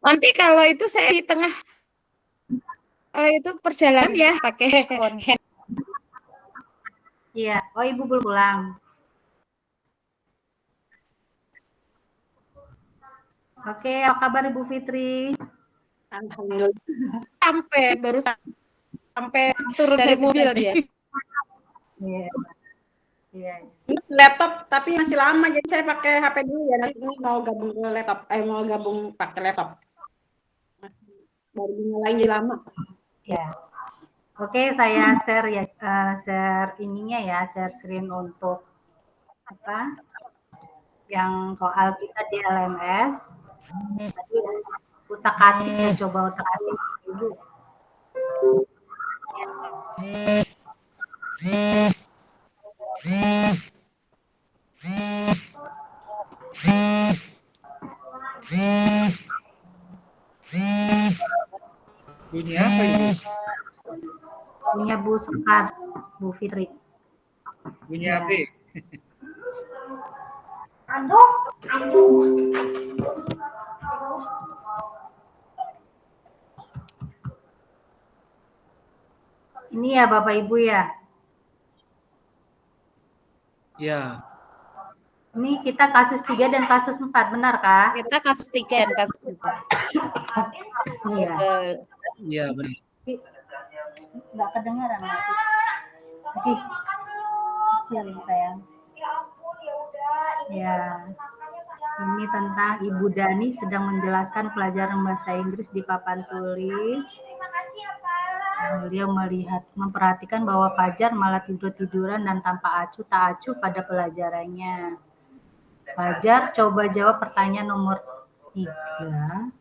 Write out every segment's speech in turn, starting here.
Nanti kalau itu saya di tengah itu perjalanan ya pakai handphone. Iya. Oh, Ibu belum pulang. Oke, apa kabar Ibu Fitri? Alhamdulillah. Baru sampai turun dari mobil dia. Iya. Iya. Laptop tapi masih lama, jadi saya pakai HP dulu ya. Nanti ini mau gabung ke laptop, mau gabung pakai laptop. Baru nyalain jadi lama. Ya. Oke, saya share ya, share ininya ya, share screen untuk apa? Yang soal kita di LMS. Tadi utak-atik, saya coba utak-atik dulu. Bunyi apa ini? Punya Bu Sekar, Bu Fitri. Bunyi Ya. HP. Aduh. Ini ya Bapak Ibu ya. Ya. Ini kita kasus 3 dan kasus 4, benar kah? Kita kasus 3 dan kasus 4. Iya. Iya, benar. Nggak kedengaran nanti. Oke. Kecilin sayang. Ya. Ini tentang Ibu Dani sedang menjelaskan pelajaran bahasa Inggris di papan tulis. Beliau memperhatikan bahwa Fajar malah tidur-tiduran dan tanpa acuh tak acuh pada pelajarannya. Fajar coba jawab pertanyaan nomor 3.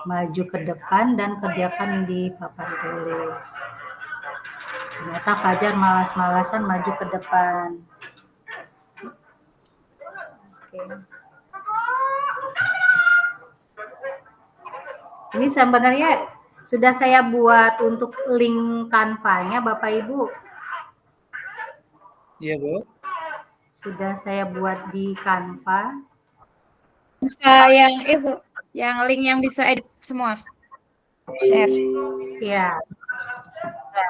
Maju ke depan dan kerjakan di papan tulis. Ternyata Fajar malas-malasan maju ke depan. Oke. Ini sebenarnya sudah saya buat untuk link Canva-nya, Bapak Ibu. Iya, Bu. Sudah saya buat di Canva. Bisa yang itu, yang link yang bisa edit semua. Share. Ya.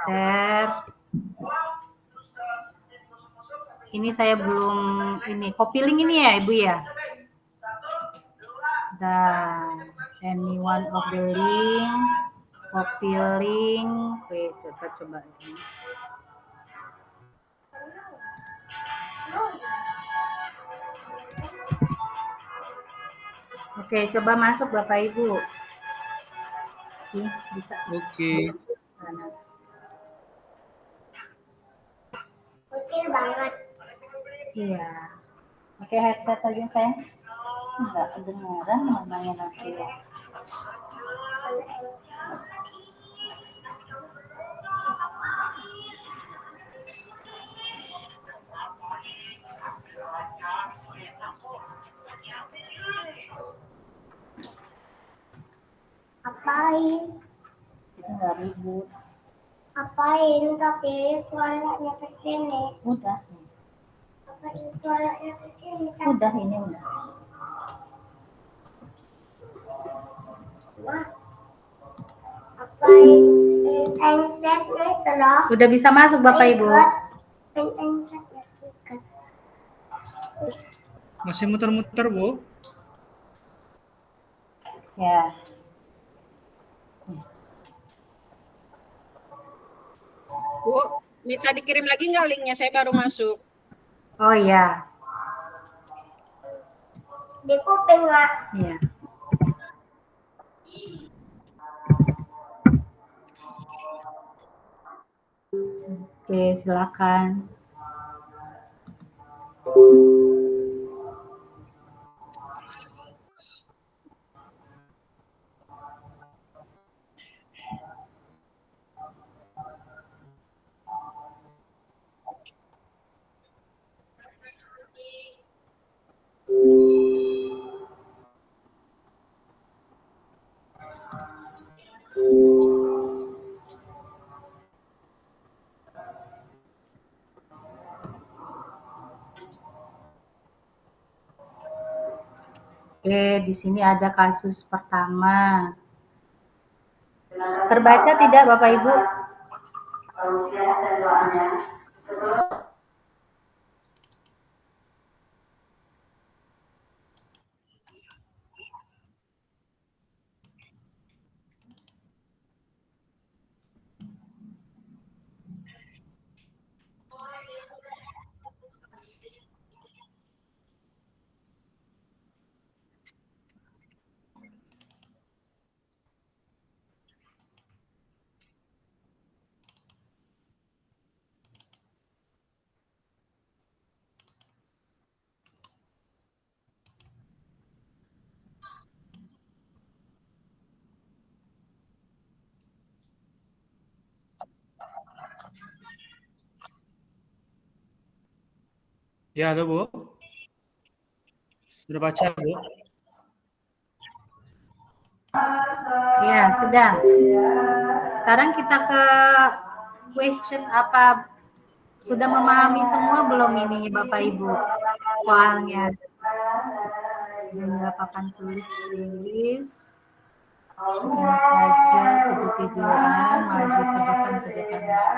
Share. Ini saya belum ini copy link ini ya, Ibu ya. Dan any one of the link, copy link. Oke, kita coba ini. Oke, coba masuk Bapak Ibu. Oke, bisa. Oke. Oke banget. Iya. Oke, headset aja sayang. Enggak kedengaran namanya nanti ya. Apain? Kita nggak ribut. Apain tapi suaranya ke sini? Udah. Apain suaranya ke sini? Udah, ini udah. Apain handsetnya itu loh? Udah bisa masuk Bapak Ibu. Masih muter-muter, Bu? Ya. Bu, bisa dikirim lagi nggak linknya? Saya baru masuk. Oh iya. Di kuping nggak? Iya. Oke, silakan. Oke, di sini ada kasus pertama. Terbaca tidak Bapak Ibu? Ya, halo Bu. Sudah baca Bu? Ya, sudah. Sekarang kita ke question apa? Sudah memahami semua belum ini Bapak Ibu? Soalnya. Hingga papan tulis Inggris. Saja tidur-tiduran, maju ke depan ke depan.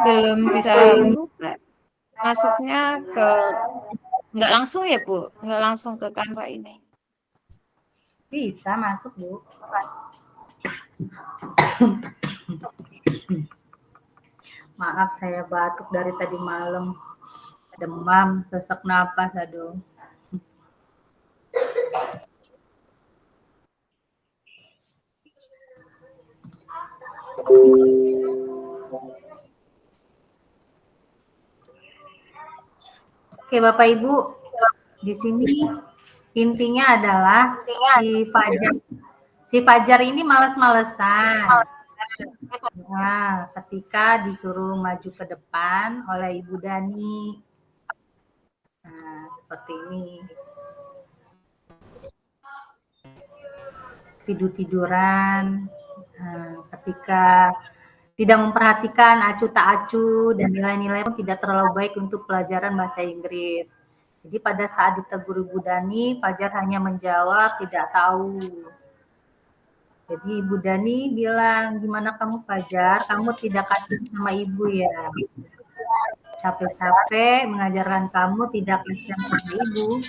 Belum bisa buka. Masuknya ke nggak langsung ya Bu, nggak langsung ke Canva ini. Bisa masuk Bu. Maaf saya batuk dari tadi malam. Demam, sesak napas, aduh. Oke Bapak Ibu, di sini intinya adalah si Fajar ini males-malesan. Nah, ketika disuruh maju ke depan oleh Ibu Dani. Nah, seperti ini. Tidur-tiduran. Nah, ketika tidak memperhatikan acu tak acu dan nilai-nilai pun tidak terlalu baik untuk pelajaran bahasa Inggris. Jadi pada saat ditegur Ibu Dani, Fajar hanya menjawab tidak tahu. Jadi Ibu Dani bilang, gimana kamu Fajar? Kamu tidak kasih sama Ibu ya? Capek-capek mengajarkan kamu tidak kasihan sama Ibu.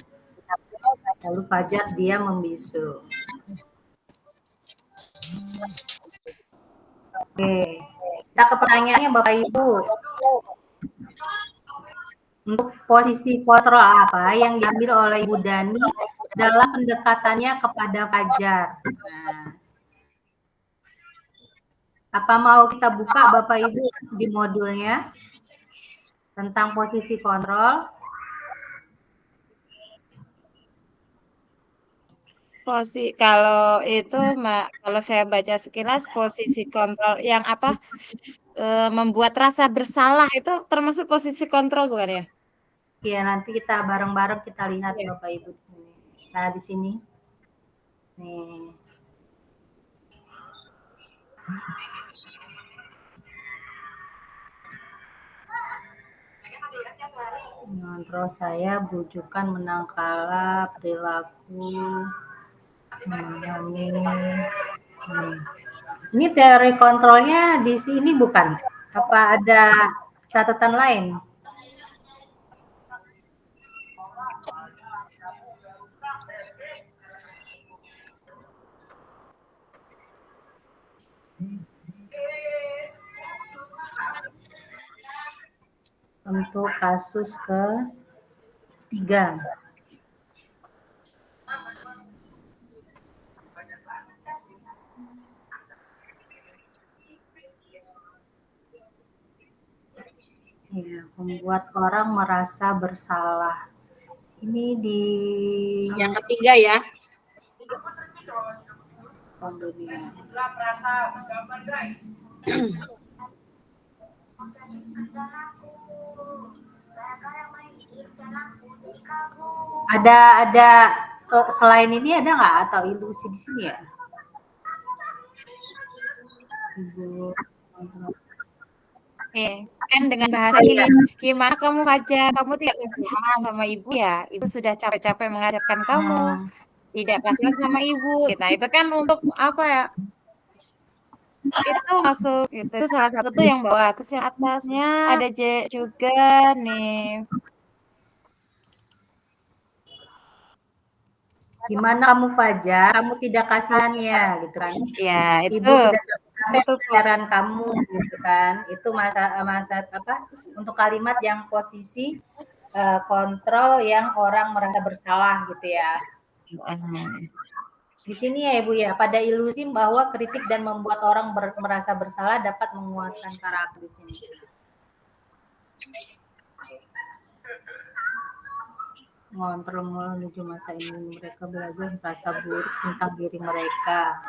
Lalu Fajar dia membisu. Oke, kita ke pertanyaannya Bapak Ibu. Untuk posisi kontrol apa yang diambil oleh Ibu Dani dalam pendekatannya kepada Fajar? Nah, apa mau kita buka Bapak Ibu di modulnya tentang posisi kontrol? Kalau itu kalau saya baca sekilas posisi kontrol yang apa membuat rasa bersalah itu termasuk posisi kontrol bukan ya? Iya, nanti kita bareng-bareng kita lihat Ya. Bapak Ibu. Nah, di sini. Nih. Kontrol saya bujukan menang kalah perilaku memahami. Ini teori kontrolnya di sini bukan? Apa ada catatan lain? Untuk kasus ke-3. Ya, membuat orang merasa bersalah. Ini di Yang ketiga ya. Ada selain ini ada nggak atau ilusi di sini ya? kan dengan bahasa gini, "Gimana kamu Fajar? Kamu tidak kasihan sama ibu ya? Ibu sudah capek-capek mengajarkan kamu, tidak kasihan sama ibu." Nah, itu kan untuk apa ya? Itu masuk gitu. Itu salah satu tuh yang bawah, terus yang atasnya ada juga nih. Gimana kamu Fajar? Kamu tidak kasihan ya, gitu kan? Ya, Ibu itu. sudah capek pelajaran kamu, gitu kan? Itu masa apa? Untuk kalimat yang posisi kontrol yang orang merasa bersalah, gitu ya. Di sini ya Ibu ya, pada ilusi bahwa kritik dan membuat orang merasa bersalah dapat menguatkan karakter di sini. Ngontrol menuju masa ini mereka belajar merasa buruk tentang diri mereka.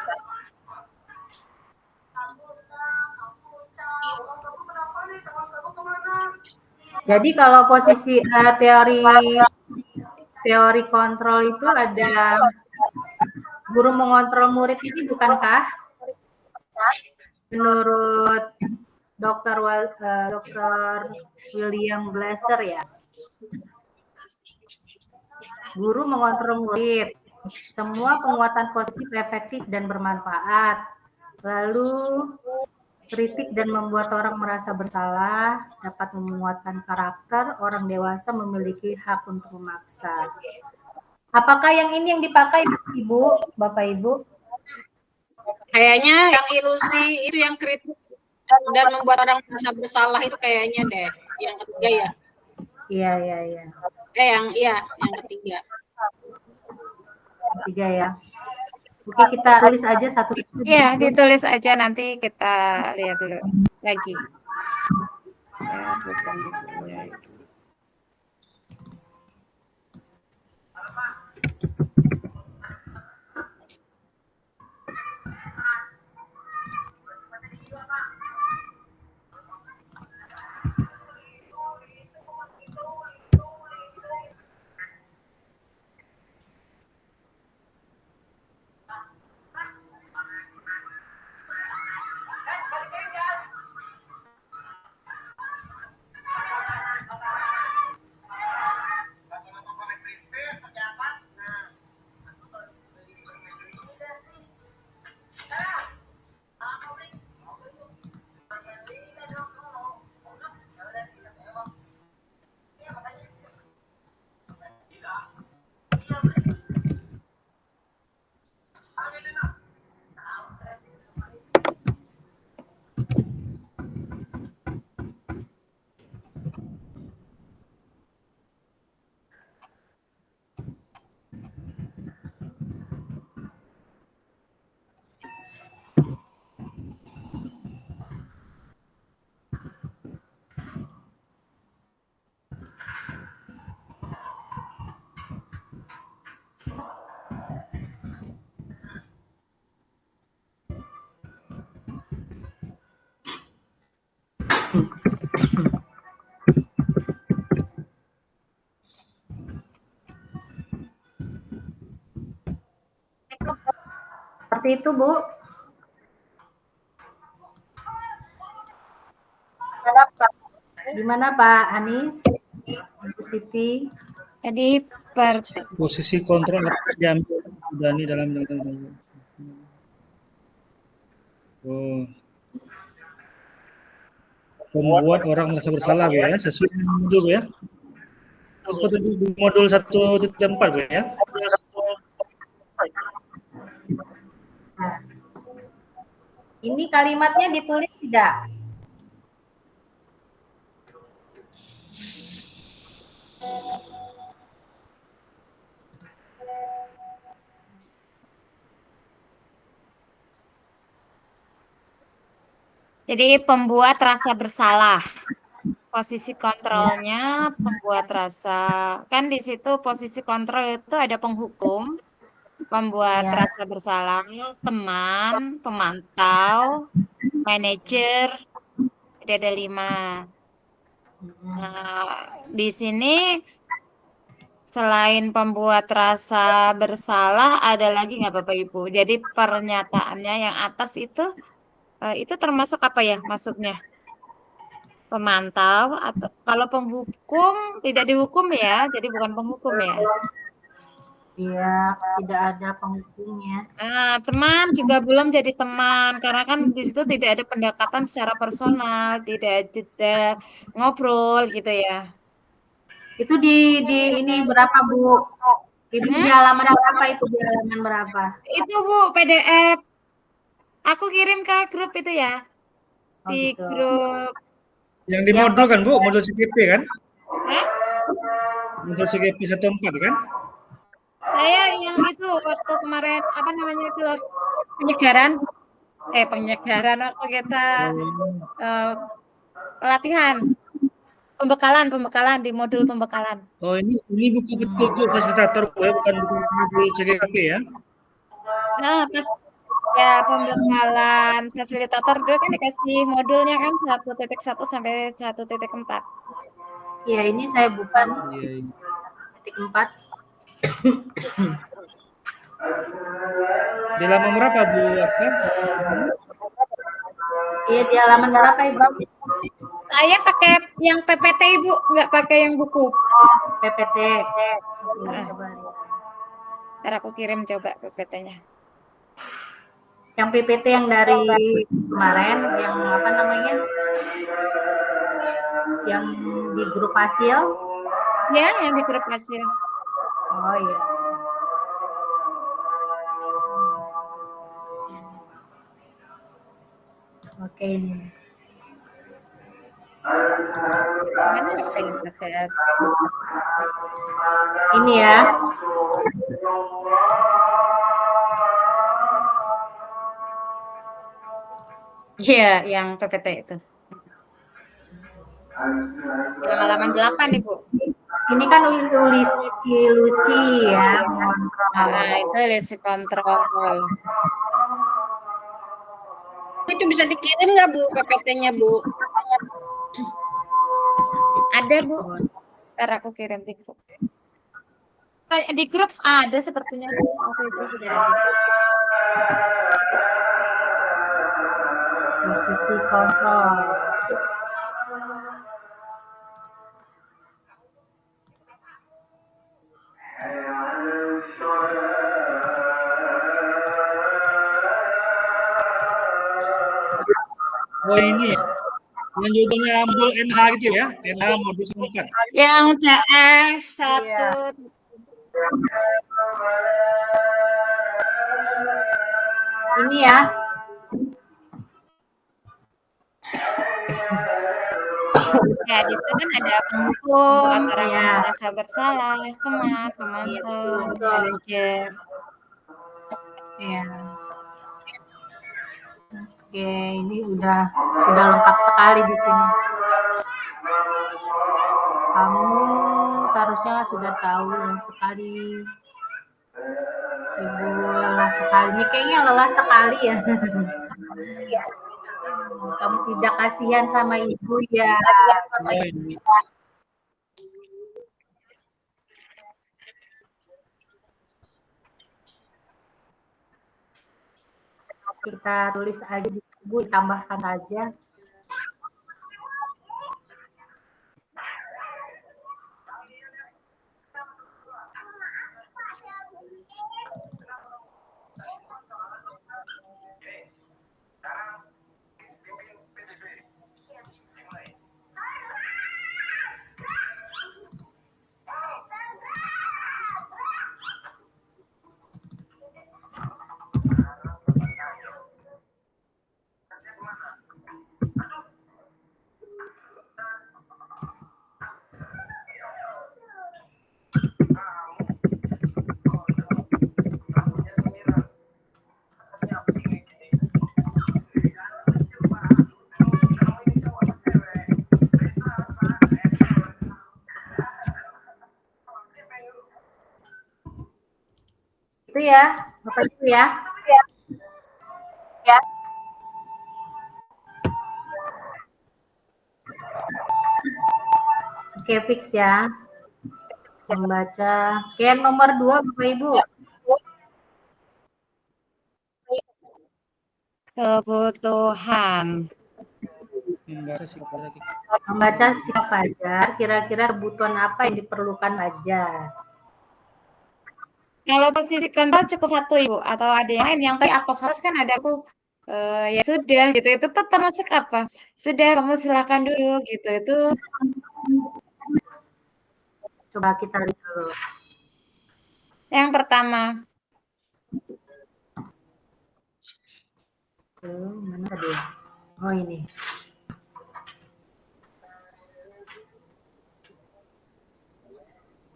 Jadi kalau posisi teori kontrol itu ada guru mengontrol murid ini bukankah menurut Dr. William Glasser ya? Guru mengontrol murid. Semua penguatan positif efektif dan bermanfaat. Lalu kritik dan membuat orang merasa bersalah dapat menguatkan karakter. Orang dewasa memiliki hak untuk memaksa. Apakah yang ini yang dipakai Ibu, Bapak Ibu? Kayaknya yang ilusi itu yang kritik dan membuat orang merasa bersalah itu kayaknya deh. Yang ketiga ya. Iya. Yang ketiga. Ketiga ya. Oke, kita tulis aja satu. Iya, ditulis aja nanti kita lihat dulu lagi. Ya, bukan lagi. Seperti itu, Bu. Gimana Pak Anies? Bu Siti? Jadi posisi kontrol diambil Dani dalam membuat orang merasa bersalah ya, sesuai dengan modul ya. Modul 1.4 ya. Ini kalimatnya ditulis tidak? Jadi pembuat rasa bersalah. Posisi kontrolnya pembuat rasa. Kan di situ posisi kontrol itu ada penghukum, pembuat rasa bersalah, teman, pemantau, manajer. Jadi ada 5. Nah, di sini selain pembuat rasa bersalah ada lagi nggak Bapak Ibu? Jadi pernyataannya yang atas itu termasuk apa ya masuknya? pemantau, atau kalau penghukum tidak dihukum ya, jadi bukan penghukum ya. Iya, tidak ada penghubungnya. Nah, teman juga belum jadi teman karena kan di situ tidak ada pendekatan secara personal, tidak ngobrol gitu ya. Itu di ini berapa, Bu? Ibu di Hmm? halaman berapa itu? Di halaman berapa? Itu Bu, PDF. Aku kirim ke grup itu ya. Oh, Di gitu. grup Yang di Yang modul kan Bu, modul CGP kan? Hah? Modul CGP 14 kan? Saya yang itu waktu kemarin apa namanya itu loh, penyegaran penyegaran waktu kita Oh, eh, pelatihan pembekalan di modul pembekalan. oh ini buku petunjuk fasilitator Bu ya, bukan buku modul CGP ya? Nah, pas ya pembekalan fasilitator dulu kan dikasih modulnya kan 1.1 sampai 1.4. Iya, ini saya buka nih, Iya, iya. 1.4. Di halaman berapa Bu? Apa? Iya, di halaman berapa, Ibu? Saya pakai yang PPT Ibu, nggak pakai yang buku. PPT. Nah, Coba lihat. ntar aku kirim coba PPT-nya. Yang PPT yang dari kemarin, yang apa namanya? Yang di grup hasil. Ya, yang di grup hasil. Oh iya. Oke ini. Mana apa yang saya? Ini ya. Iya, yang PPT itu. Halaman 8 Ibu. Ini kan ilusi ya. Nah, itu ilusi kontrol. Itu bisa dikirim nggak Bu PPT-nya Bu? Ada Bu. Ntar aku kirim di grup. Di grup ada sepertinya waktu itu sudah ada. Posisi kontrol. Oh ini yang judulnya modul NH gitu ya, NH modul 14. Yang CF 1. Ini ya. Ya, di situ kan ada penghukum, orang yang Ya. merasa bersalah, teman, pemantau, manajer. Ya. Oke, ini sudah lengkap sekali di sini. Kamu seharusnya sudah tahu sekali. Ibu lelah sekali. Ini kayaknya lelah sekali ya. Kamu tidak kasihan sama ibu ya. Oh ini. Kita tulis aja di buku, tambahkan aja. Itu ya, Bapak Ibu ya. Ya. Oke, fix ya. Membaca. Oke, yang nomor 2 Bapak Ibu. Kebutuhan. Membaca sikap Fajar. Membaca sikap Fajar, kira-kira kebutuhan apa yang diperlukan Fajar? Kalau posisi kontrol cukup satu Ibu, atau ada yang lain yang tadi aku salah kan ada aku ya sudah gitu, itu tuh termasuk apa? Sudah kamu silakan dulu gitu, itu Coba kita lihat dulu. yang pertama. Mana tadi? Oh ini.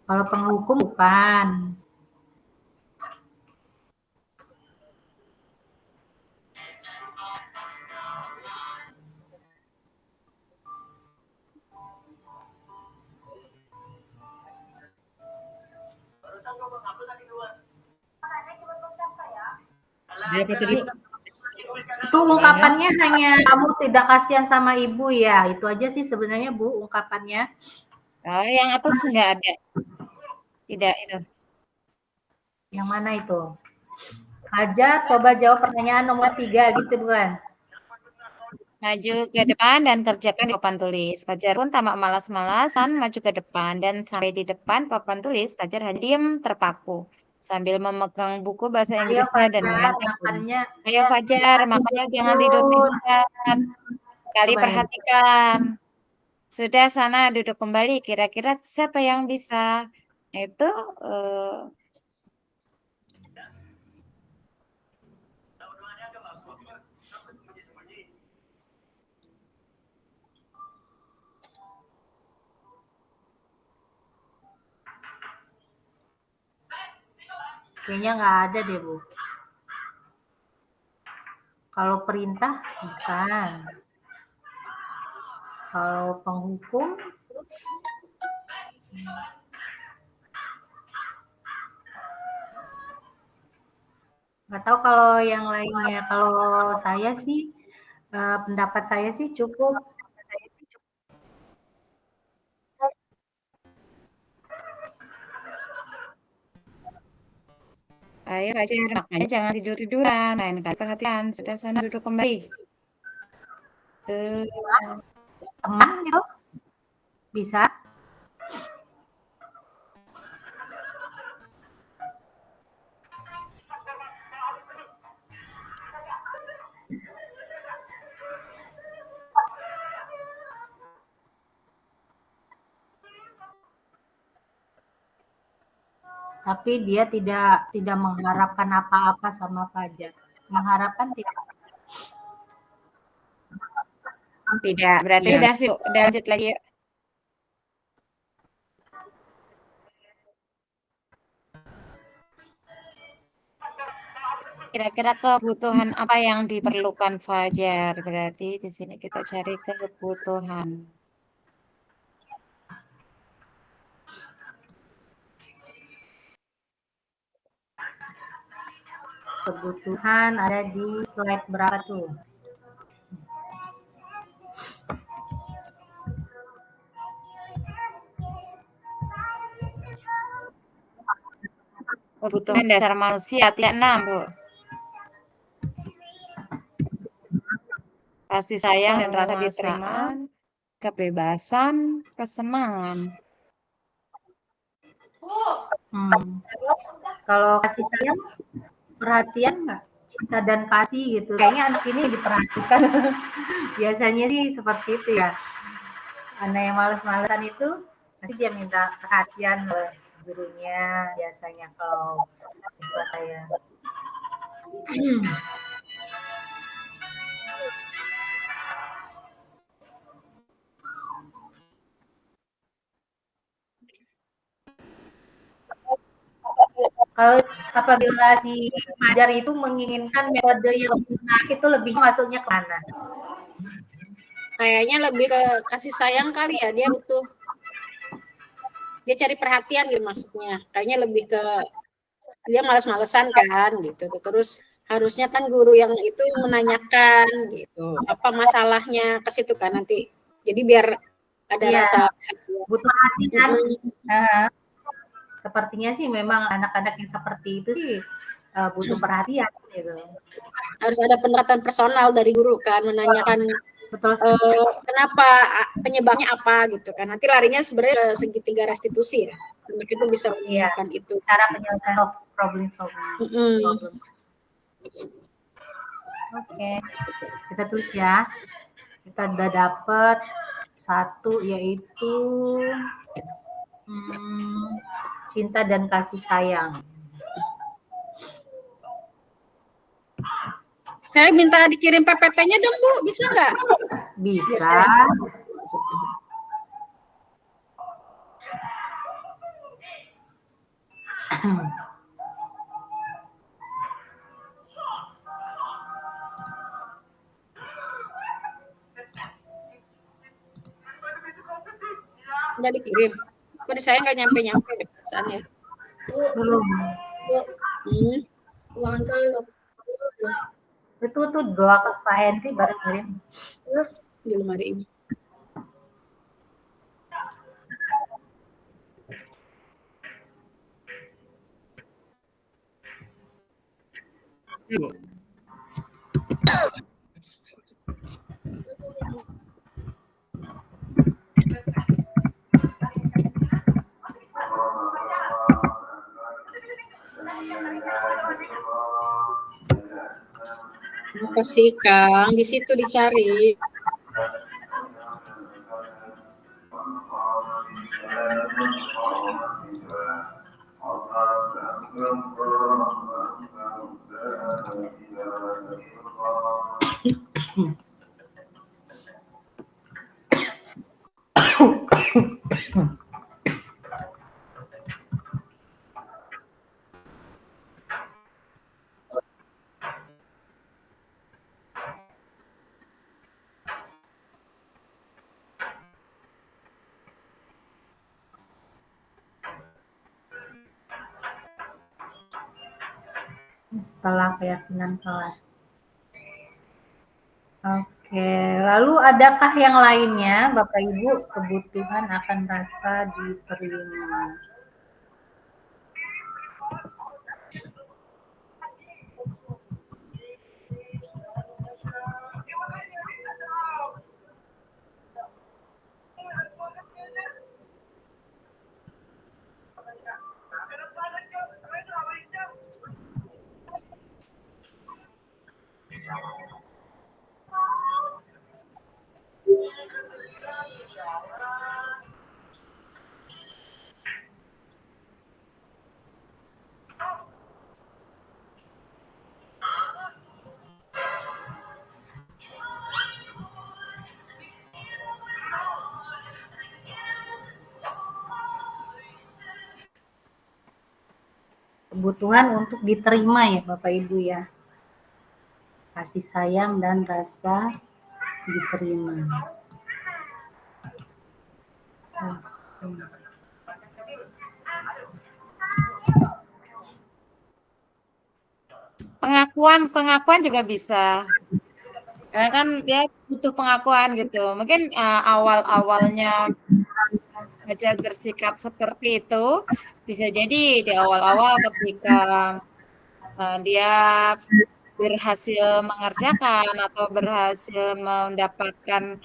Kalau penghukum bukan. Dia apa tadi? Itu ungkapannya hanya kamu tidak kasihan sama ibu ya. Itu aja sih sebenarnya Bu ungkapannya. Oh, yang atas enggak ada. Tidak itu. Yang mana itu? Fajar, coba jawab pertanyaan nomor 3 gitu bukan? Maju ke depan dan kerjakan di papan tulis. Fajar pun tamak malas-malasan maju ke depan dan sampai di depan papan tulis, Fajar hanya diam terpaku sambil memegang buku bahasa Ayo Inggrisnya dan Fajar, menatap. makannya. Ayo Fajar, makanya jangan tidur-tiduran. Kali Coba ya. perhatikan. Sudah sana duduk kembali. Kira-kira siapa yang bisa? Itu Kayaknya nggak ada deh Bu. Kalau perintah bukan. Kalau penghukum nggak tahu kalau yang lainnya. Kalau saya sih pendapat saya sih cukup. ayo Fajar, makanya jangan tidur-tiduran. Lain kali perhatian. Sudah sana duduk kembali. Teman gitu bisa. Tapi dia tidak mengharapkan apa-apa sama Fajar. Mengharapkan tidak. Tidak, berarti Iya. udah sih, udah lanjut lagi yuk. Kira-kira kebutuhan apa yang diperlukan Fajar? Berarti di sini kita cari kebutuhan. Kebutuhan ada di slide berapa tuh? Kebutuhan dasar manusia, 36, Bu. Kasih sayang dan rasa diterima, kebebasan, kesenangan. Kalau kasih sayang, perhatian nggak? Cinta dan kasih gitu. Kayaknya anak ini diperhatikan. Biasanya sih seperti itu ya. Anak yang males-malesan itu pasti dia minta perhatian oleh gurunya biasanya kalau siswa saya. Kalau apabila si Fajar itu menginginkan metode yang menarik itu lebih masuknya ke mana? Kayaknya lebih ke kasih sayang kali ya, dia butuh, dia cari perhatian gitu maksudnya. Kayaknya lebih ke dia malas-malesan kan gitu. Terus harusnya kan guru yang itu menanyakan gitu apa masalahnya ke situ kan nanti. Jadi biar ada rasa butuh perhatian. Sepertinya sih memang anak-anak yang seperti itu sih butuh perhatian gitu. Harus ada pendekatan personal dari guru kan, menanyakan Betul sekali. Kenapa, penyebabnya apa gitu kan. Nanti larinya sebenarnya ke segitiga restitusi ya. Anak itu bisa Iya. menemukan itu. Cara penyelesaian problem solving. Mm-mm. Oke, kita tulis ya. Kita udah dapet satu, yaitu cinta dan kasih sayang. Saya minta dikirim PPT-nya dong, Bu. Bisa nggak? Bisa. Udah dikirim. Kok di saya nggak nyampe-nyampe deh perasaannya. Belum. Itu tuh doa ke Pak Henry baru kirim. Di lemari ini. Ibu. Apa sih, Kang? Di situ dicari. Setelah keyakinan kelas. Oke, lalu adakah yang lainnya, Bapak Ibu, kebutuhan akan rasa diterima? Kebutuhan untuk diterima ya Bapak Ibu ya. Kasih sayang dan rasa diterima. Pengakuan juga bisa. Karena kan dia butuh pengakuan gitu. Mungkin awal-awalnya belajar bersikap seperti itu bisa jadi di awal-awal ketika dia berhasil mengerjakan atau berhasil mendapatkan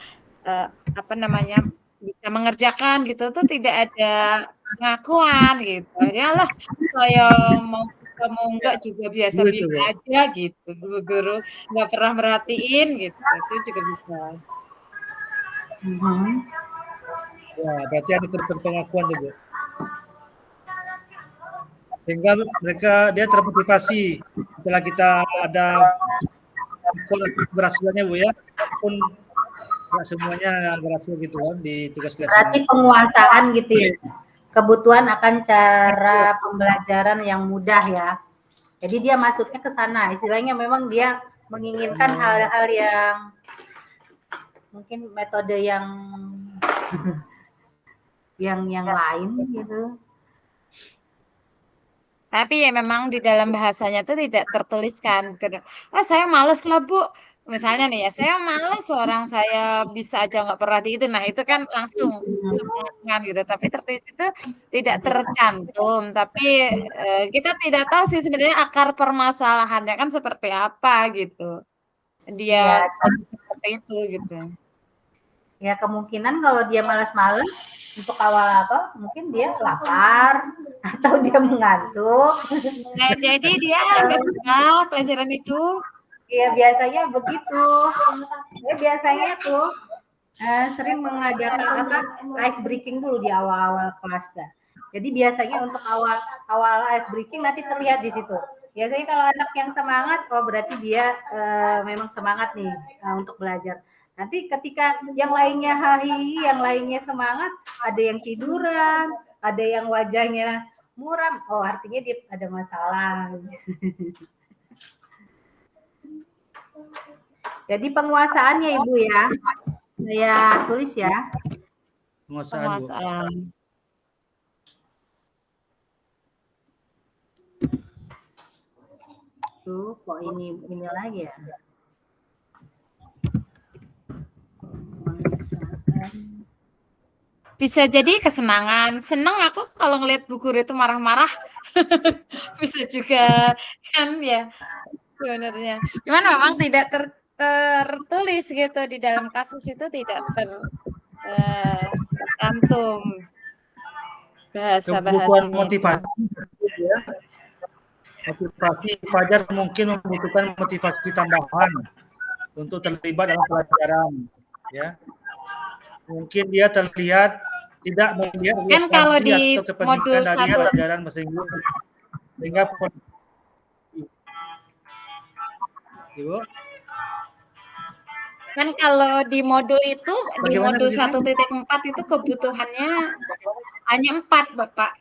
bisa mengerjakan gitu tuh tidak ada pengakuan gitu. Ya lah saya mau enggak juga biasa-biasa aja gitu. Guru nggak pernah merhatiin gitu. Itu juga bisa. Ya, berarti ada pengakuan tuh, Bu. Sehingga dia termotivasi setelah kita ada keberhasilannya, Bu ya. Pun nggak semuanya berhasil gitu kan di tugas kelas. Berarti penguasaan gitu ya. Kebutuhan akan cara pembelajaran yang mudah ya. Jadi dia masuknya ke sana. Istilahnya memang dia menginginkan hal-hal yang mungkin metode yang lain gitu. Tapi ya memang di dalam bahasanya itu tidak tertuliskan. Saya males lah Bu. Misalnya nih ya, saya males orang saya bisa aja nggak pernah itu. Nah itu kan langsung pengakuan gitu. Tapi tertulis itu tidak tercantum. Tapi kita tidak tahu sih sebenarnya akar permasalahannya kan seperti apa gitu. Dia seperti itu gitu. Ya kemungkinan kalau dia malas-malas untuk awal apa, mungkin dia lapar atau dia mengantuk. Nah, jadi dia nggak suka pelajaran itu. Iya biasanya begitu. Ya biasanya tuh sering mengadakan apa ice breaking dulu di awal-awal kelas dah. Jadi biasanya untuk awal ice breaking nanti terlihat di situ. Biasanya kalau anak yang semangat, oh berarti dia memang semangat nih untuk belajar. Nanti ketika yang lainnya hahi, yang lainnya semangat, ada yang tiduran, ada yang wajahnya muram, oh artinya dia ada masalah. Jadi penguasaannya Ibu ya, saya tulis ya. Penguasaan, Bu. Penguasaan. Tuh, kok ini lagi ya? Bisa jadi kesenangan. Seneng aku kalau ngeliat bu guru itu marah-marah. Bisa juga kan ya sebenarnya. Cuman memang tidak tertulis gitu di dalam kasus itu tidak tercantum bahasa-bahasanya. Motivasi ya. Motivasi Fajar mungkin membutuhkan motivasi tambahan untuk terlibat dalam pelajaran ya. Mungkin dia terlihat tidak melihat kan kalau di atau modul kepentingan dari 1 pelajaran bahasa Inggris sehingga Ibu kan kalau di modul itu di bagaimana modul begitu? 1.4 itu kebutuhannya hanya 4 Bapak.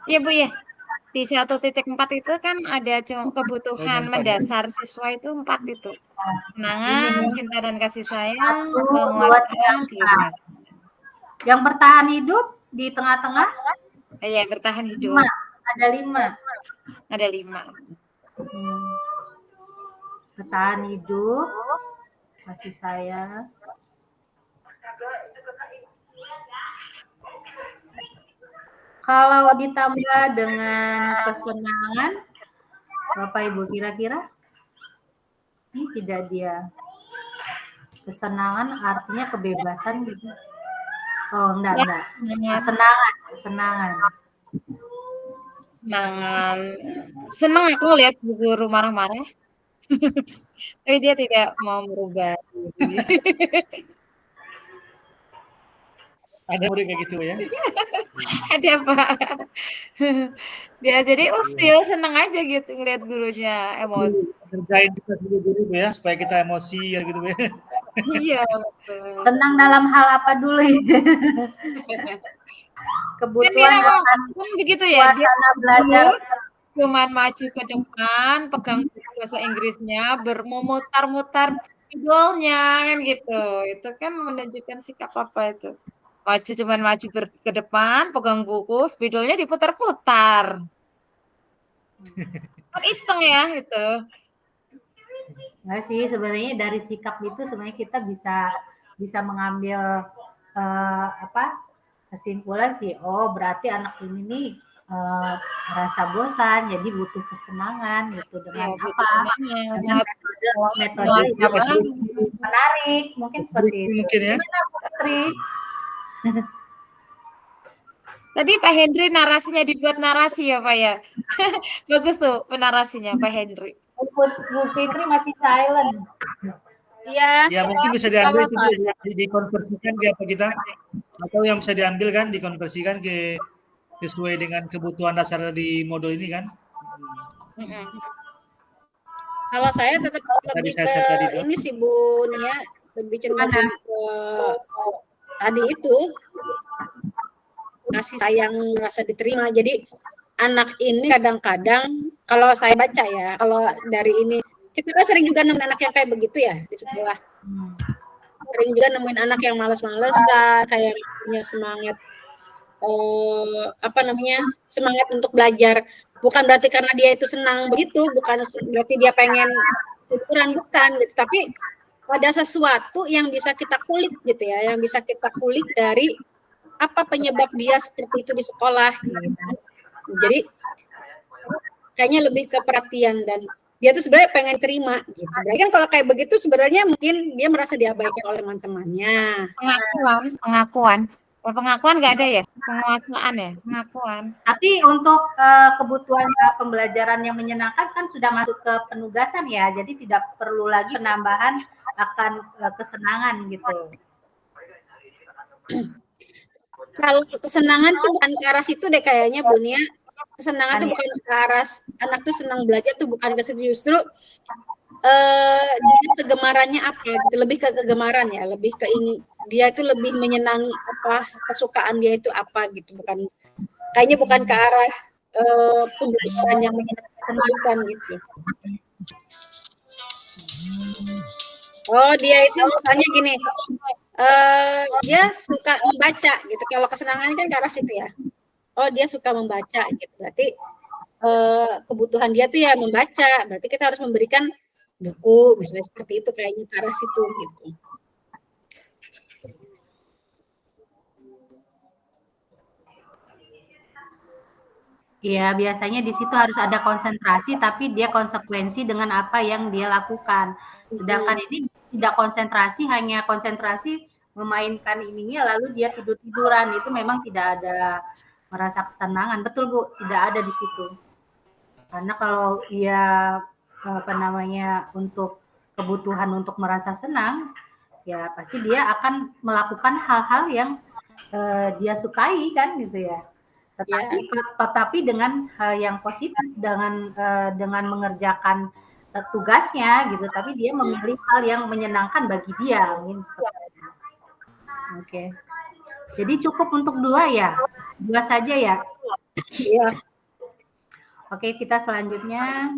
Iya Bu ya. Di 1.4 itu kan ada cuma kebutuhan mendasar siswa itu 4 itu. Kesenangan, cinta dan kasih sayang, 1, 2, 3, penguasaan, 4. Yang bertahan hidup di tengah-tengah? Iya, bertahan hidup. 5. Ada 5. Ada 5. Bertahan hidup, kasih sayang. Kalau ditambah dengan kesenangan, Bapak Ibu kira-kira? Ini tidak dia. Kesenangan artinya kebebasan gitu. Oh, enggak. Kesenangan. Senang aku lihat bu guru marah-marah. Tapi dia tidak mau merubah diri. Ada murid kayak gitu ya? Ada Pak. Dia jadi usil, senang aja gitu ngeliat gurunya emosi. Kerjain kita dulu ya supaya kita emosi ya gitu ya. Iya betul. Senang dalam hal apa dulu ya? Kebutuhan kan begitu ya. Dia belajar cuman maju ke depan, pegang bahasa Inggrisnya, bermutar-mutar spidolnya kan gitu. Itu kan menunjukkan sikap apa itu. Maju ke depan, pegang buku, spidolnya diputar-putar. Kan iseng ya gitu. Enggak sih, sebenarnya dari sikap itu sebenarnya kita bisa mengambil kesimpulan sih. Oh, berarti anak ini nih merasa bosan, jadi butuh kesenangan gitu dengan Dengan metode yang menarik, mungkin seperti itu. Mungkin ya. Tadi Pak Hendri narasinya dibuat narasi ya Pak ya. Bagus tuh penarasinya Pak Hendri. Bu Fitri masih silent. Iya. Ya mungkin bisa diambil dikonversikan ke apa kita atau yang bisa diambil kan dikonversikan ke sesuai dengan kebutuhan dasar di modul ini kan. Kalau saya tetap lebih ke ini sih Bu Nia, lebih cenderung ke tadi itu kasih sayang rasa diterima. Jadi anak ini kadang-kadang kalau saya baca ya, kalau dari ini kita kan sering juga nemuin anak yang kayak begitu ya di sekolah. Sering juga nemuin anak yang malas-malesan, kayak punya semangat semangat untuk belajar. Bukan berarti karena dia itu senang begitu, bukan berarti dia pengen ukuran, bukan gitu. Tapi ada sesuatu yang bisa kita kulik gitu ya, yang bisa kita kulik dari apa penyebab dia seperti itu di sekolah. Gitu. Jadi kayaknya lebih ke perhatian dan dia tuh sebenarnya pengen terima gitu. Berarti kan kalau kayak begitu sebenarnya mungkin dia merasa diabaikan oleh teman-temannya. Pengakuan. Kalau pengakuan nggak ada ya? Penguasaan ya? Pengakuan. Tapi untuk kebutuhan pembelajaran yang menyenangkan kan sudah masuk ke penugasan ya, jadi tidak perlu lagi penambahan akan kesenangan gitu. Kalau kesenangan tuh bukan ke arah situ deh kayaknya Bu Nia. Kesenangan tuh bukan ke arah anak tuh senang belajar tuh bukan ke situ, justru dia kegemarannya apa gitu, lebih ke kegemaran ya, lebih ke dia itu lebih menyenangi apa, kesukaan dia itu apa gitu, kayaknya bukan ke arah pembelajaran yang menyenangkan gitu. Oh, dia itu misalnya gini, dia suka membaca gitu. Kalau kesenangan kan ke arah situ ya. Oh, dia suka membaca gitu. Berarti kebutuhan dia tuh ya membaca. Berarti kita harus memberikan buku, misalnya seperti itu, kayaknya ke arah situ gitu. Iya, biasanya di situ harus ada konsentrasi, tapi dia konsekuensi dengan apa yang dia lakukan. Sedangkan ini tidak konsentrasi, hanya konsentrasi memainkan ininya, lalu dia tidur-tiduran. Itu memang tidak ada merasa kesenangan. Betul Bu, tidak ada di situ. Karena kalau dia untuk kebutuhan untuk merasa senang, ya pasti dia akan melakukan hal-hal yang dia sukai kan gitu ya. Tetapi dengan hal yang positif, dengan mengerjakan tugasnya gitu, tapi dia memilih hal yang menyenangkan bagi dia, mungkin seperti itu. Oke. Jadi cukup untuk 2 ya? 2 saja ya? Iya. Oke, kita selanjutnya.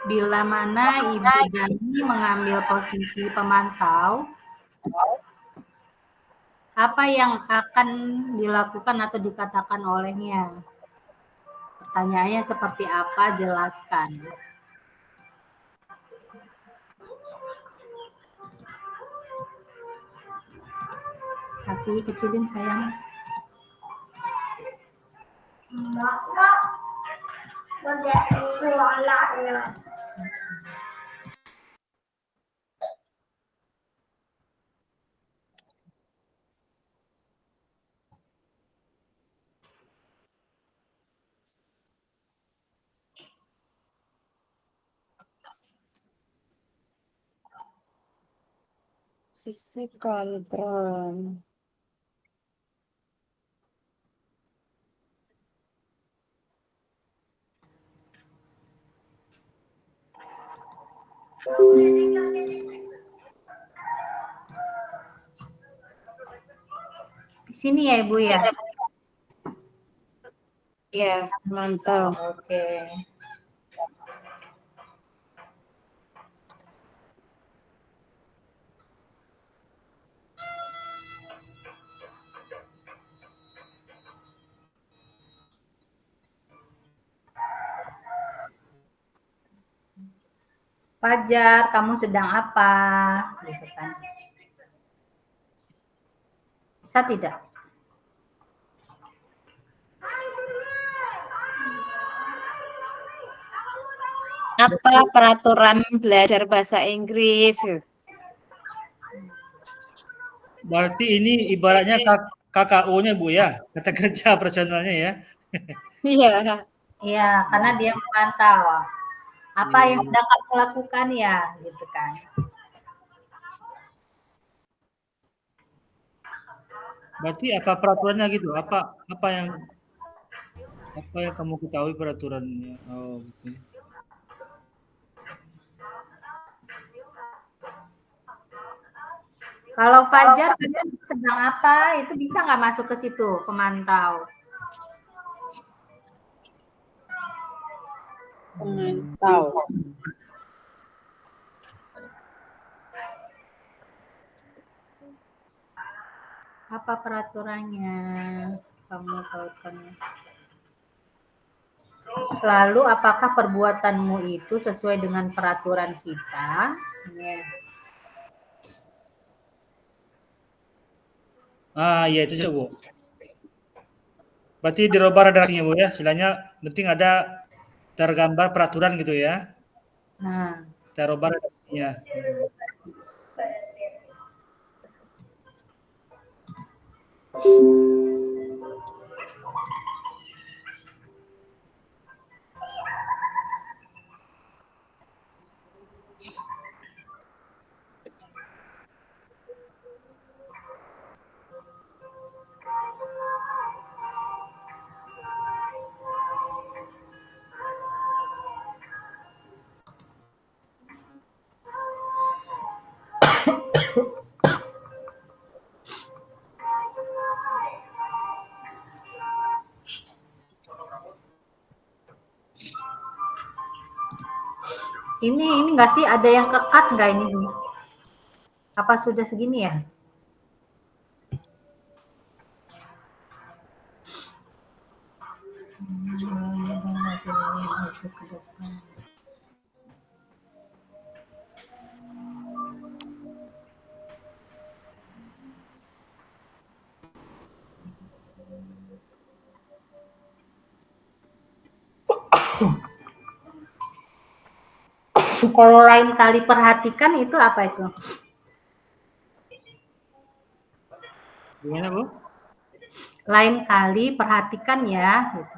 Bila mana Ibu Dani mengambil posisi pemantau, apa yang akan dilakukan atau dikatakan olehnya? Pertanyaannya seperti apa? Jelaskan. Kaki kecilin sayang. Sisi kontrol. Di sini ya Ibu ya? Iya, mantap. Oke. Fajar, kamu sedang apa? Gitu kan. Bisa tidak? Apa peraturan belajar bahasa Inggris? Berarti ini ibaratnya KKO-nya Bu ya, kata kerja operasionalnya ya. Iya. Iya, karena dia memantau. Apa yang sedang kamu lakukan ya, gitu kan. Berarti apa peraturannya gitu? Apa yang kamu ketahui peraturannya? Oh, gitu. Kalau Fajar sedang apa, itu bisa nggak masuk ke situ, pemantau? Pemantau. Apa peraturannya? Kamu tahu kan? Lalu apakah perbuatanmu itu sesuai dengan peraturan kita? Ya. Ya itu saja, Bu. Berarti dirubah redaksinya, Bu ya. Istilahnya penting ada tergambar peraturan gitu ya. Nah, Kita rubah redaksinya. ini nggak sih ada yang kekat nggak ini? Apa sudah segini ya? Kalau lain kali perhatikan itu apa itu? Gimana, Bu? Lain kali perhatikan ya. Gitu.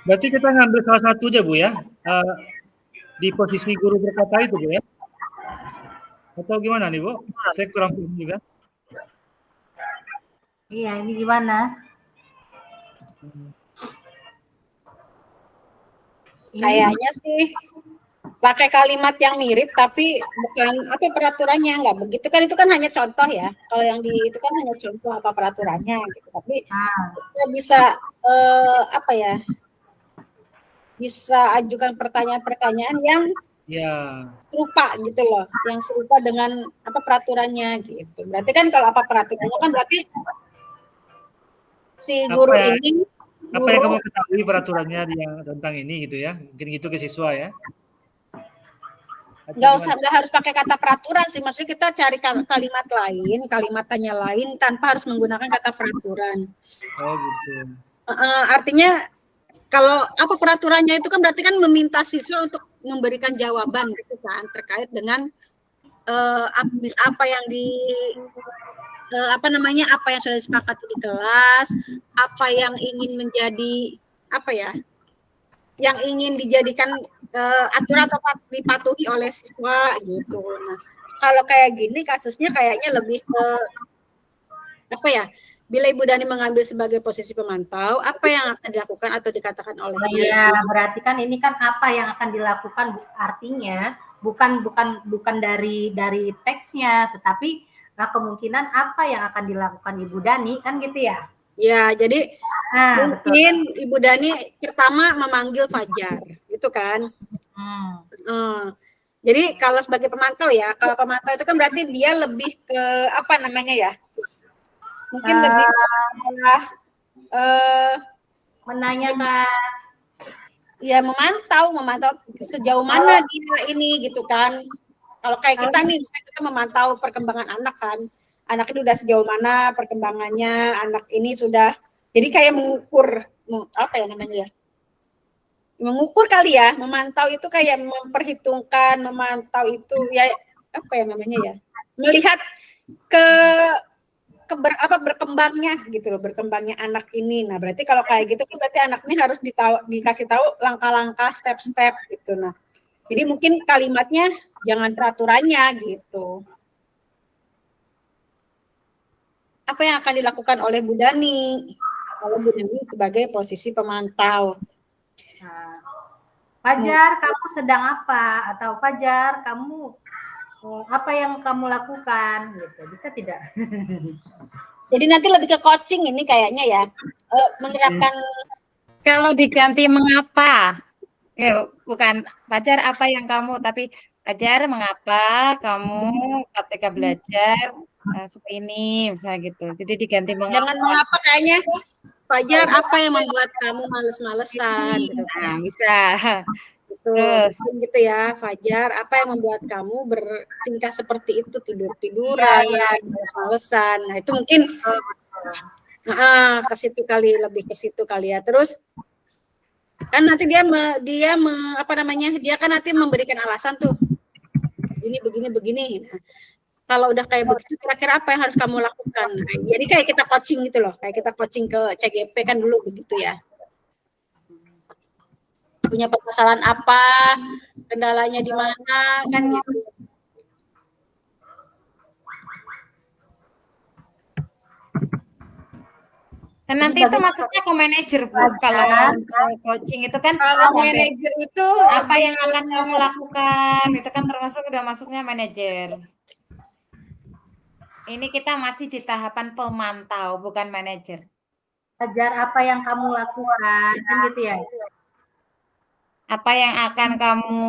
Berarti kita ngambil salah satu aja, Bu ya. Di posisi guru berkata itu, Bu ya. Atau gimana nih, Bu? Saya kurang paham juga. Iya, ini gimana? Kayaknya sih pakai kalimat yang mirip tapi bukan apa peraturannya, nggak begitu kan, itu kan hanya contoh ya. Kalau yang di itu kan hanya contoh apa peraturannya gitu. Tapi kita bisa apa ya? Bisa ajukan pertanyaan-pertanyaan yang serupa gitu loh, yang serupa dengan apa peraturannya gitu. Berarti kan kalau apa peraturannya kan berarti si guru ini apa yang kamu ketahui peraturannya yang tentang ini gitu ya, mungkin gitu ke siswa ya. Nggak harus pakai kata peraturan sih, maksudnya kita cari kalimat lain, kalimatannya lain tanpa harus menggunakan kata peraturan. Oh gitu. Artinya kalau apa peraturannya itu kan berarti kan meminta siswa untuk memberikan jawaban gitu kan terkait dengan apa yang apa yang sudah disepakati di kelas, apa yang ingin menjadi apa ya, yang ingin dijadikan aturan atau dipatuhi oleh siswa gitu. Nah, kalau kayak gini kasusnya kayaknya lebih ke apa ya? Bila Ibu Dani mengambil sebagai posisi pemantau, apa yang akan dilakukan atau dikatakan olehnya? Iya, berarti kan ini kan apa yang akan dilakukan, artinya bukan dari teksnya, tetapi kemungkinan apa yang akan dilakukan Ibu Dani kan gitu ya? Ya, jadi mungkin betul. Ibu Dani pertama memanggil Fajar, gitu kan? Jadi kalau sebagai pemantau ya, kalau pemantau itu kan berarti dia lebih ke apa namanya ya? Mungkin lebih menanyakan, ya memantau sejauh mana dia ini gitu kan. Kalau kayak kita nih, kita memantau perkembangan anak kan. Anak ini udah sejauh mana perkembangannya, anak ini sudah, jadi kayak mengukur, apa ya namanya ya? Mengukur kali ya, memantau itu kayak memperhitungkan, memantau itu ya, apa ya namanya ya? Melihat berkembangnya gitu loh, berkembangnya anak ini. Nah, berarti kalau kayak gitu kan berarti anak ini harus dikasih tahu langkah-langkah, step-step gitu. Nah, jadi mungkin kalimatnya jangan peraturannya gitu. Apa yang akan dilakukan oleh Bu Dani? kalau Bu Nani sebagai posisi pemantau. Nah, Fajar, kamu sedang apa? Atau Fajar, kamu apa yang kamu lakukan? Gitu. Bisa tidak? Jadi nanti lebih ke coaching ini kayaknya ya, menerapkan. Kalau diganti mengapa, ya bukan Fajar apa yang kamu, tapi Fajar mengapa kamu ketika belajar seperti ini, misalnya gitu. Jadi diganti mengapa. Jangan mengapa kayaknya, Fajar apa yang membuat kamu males-malesan gitu kan. Nah, bisa. Gitu. Terus Gitu ya, Fajar, apa yang membuat kamu bertingkah seperti itu, tidur-tiduran, males-malesan. Nah, itu mungkin ke situ kali, lebih ke situ kali ya. Terus kan nanti dia kan nanti memberikan alasan tuh. Ini begini. Nah, kalau udah kayak begitu, kira-kira apa yang harus kamu lakukan? Nah, jadi kayak kita coaching gitu loh, kayak kita coaching ke CGP kan dulu begitu ya. Punya permasalahan apa, kendalanya di mana, kan gitu. dan nanti itu masuknya ke manajer, Bu. Kalau untuk coaching itu kan kalau sampai manajer itu apa yang akan kamu lakukan, itu kan termasuk udah masuknya manajer. Ini kita masih di tahapan pemantau, bukan manajer. Fajar, apa yang kamu lakukan? Kan gitu ya? Apa yang akan kamu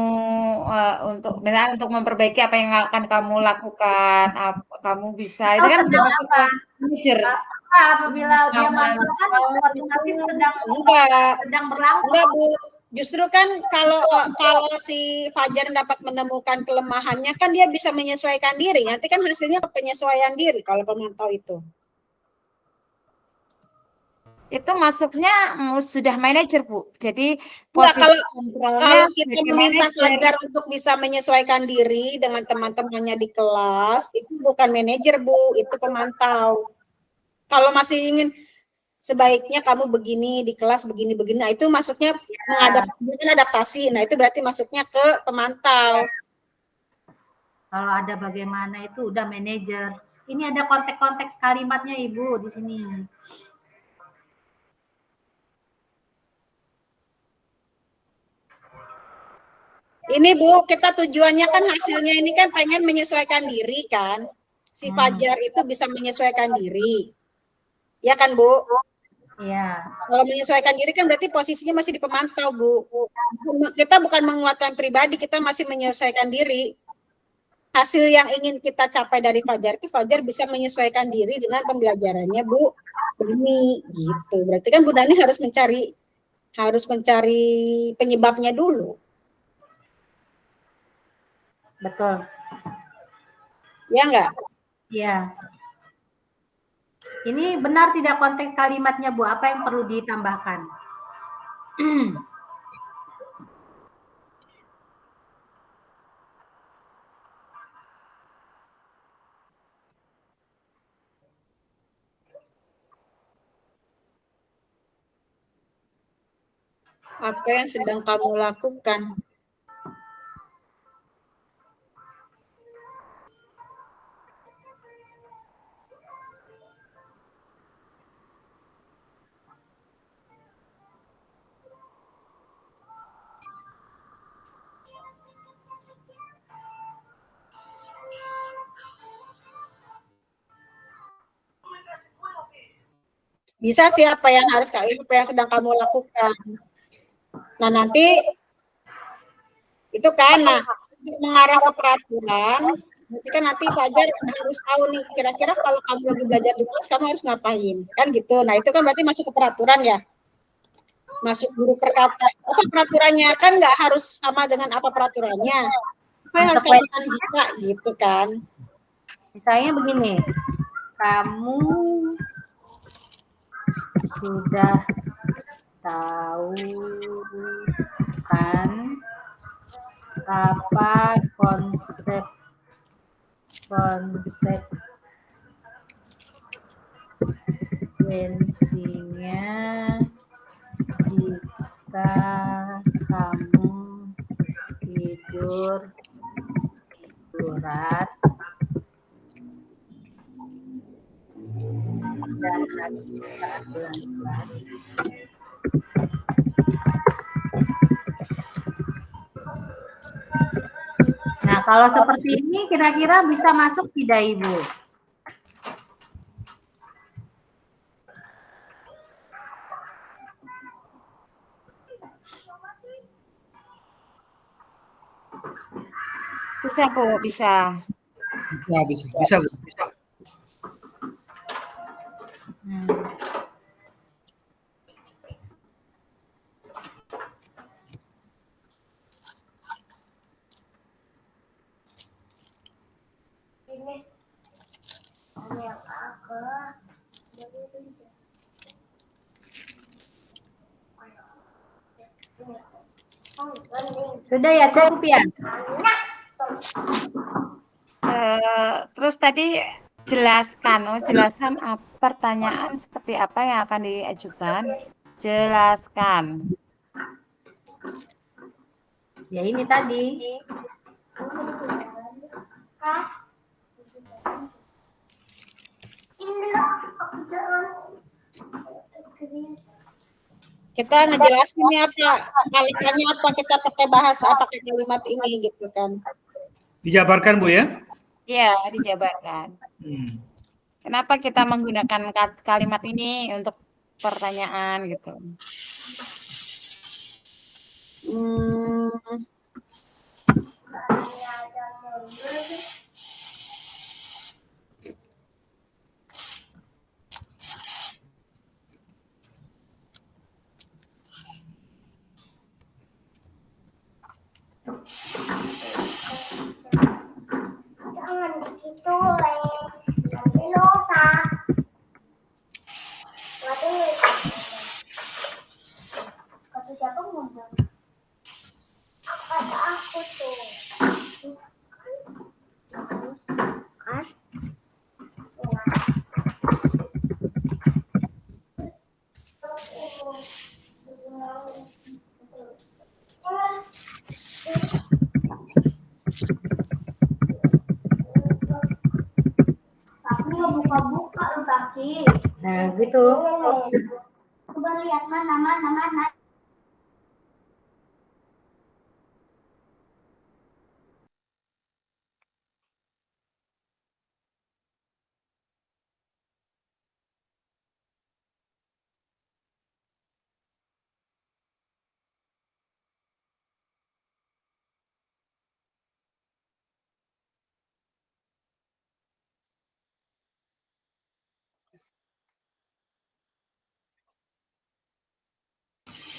untuk misalnya untuk memperbaiki apa yang akan kamu lakukan, kamu bisa itu kan sudah masuk ke manajer. Apabila dia mantau kan otomatis sedang berlangsung. Enggak, Bu. Justru kan kalau si Fajar dapat menemukan kelemahannya kan dia bisa menyesuaikan diri. Nanti kan hasilnya penyesuaian diri kalau pemantau itu. Itu masuknya sudah manajer, Bu. Jadi posisi kontrolnya kalau kita meminta Fajar untuk bisa menyesuaikan diri dengan teman-temannya di kelas, itu bukan manajer, Bu, itu pemantau. Kalau masih ingin sebaiknya kamu begini di kelas begini, nah itu masuknya adaptasi. Nah, itu berarti masuknya ke pemantau. Kalau ada bagaimana itu udah manajer. Ini ada konteks-konteks kalimatnya, Ibu, di sini. Ini, Bu, kita tujuannya kan hasilnya ini kan pengen menyesuaikan diri kan. Si Fajar itu bisa menyesuaikan diri. Ya kan, Bu? Iya. Kalau menyesuaikan diri kan berarti posisinya masih di pemantau, Bu. Kita bukan menguatkan pribadi, kita masih menyesuaikan diri. Hasil yang ingin kita capai dari Fajar itu Fajar bisa menyesuaikan diri dengan pembelajarannya Bu Dani gitu. Berarti kan Bu Dani harus mencari penyebabnya dulu. Betul. Ya enggak? Iya. Ini benar tidak konteks kalimatnya, Bu? Apa yang perlu ditambahkan? Apa yang sedang kamu lakukan? Bisa sih apa yang sedang kamu lakukan. Nah, nanti itu kan mengarah ke peraturan, nanti Fajar harus tahu nih kira-kira kalau kamu lagi belajar di kelas kamu harus ngapain, kan gitu. Nah, itu kan berarti masuk ke peraturan ya. Masuk guru perkata. Apa peraturannya kan nggak harus sama dengan apa peraturannya. Apa yang harus lakukan juga gitu kan. Misalnya begini. Kamu sudah tahu kan apa konsekuensinya jika kamu tiduran dan Nah, kalau seperti ini kira-kira bisa masuk tidak, Ibu? Bisa, Bu, bisa. Bisa, Bu. Sudah ya, cukup ya? Terus tadi jelaskan pertanyaan seperti apa yang akan diajukan. Jelaskan. Ya ini tadi. Kita ngejelasin nih apa kalimatnya, apa kita pakai bahasa apa pakai kalimat ini gitu kan. Dijabarkan, Bu ya? Iya, dijabarkan. Kenapa kita menggunakan kalimat ini untuk pertanyaan gitu? Jangan begitu, nanti dosa. Kata siapa ngomong? Kata aku tuh. Kan? Tapi nggak buka-buka lu kaki. Nah, gitu. Coba lihat mana.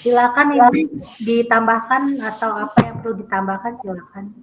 Silakan Ibu ditambahkan atau apa yang perlu ditambahkan, silakan.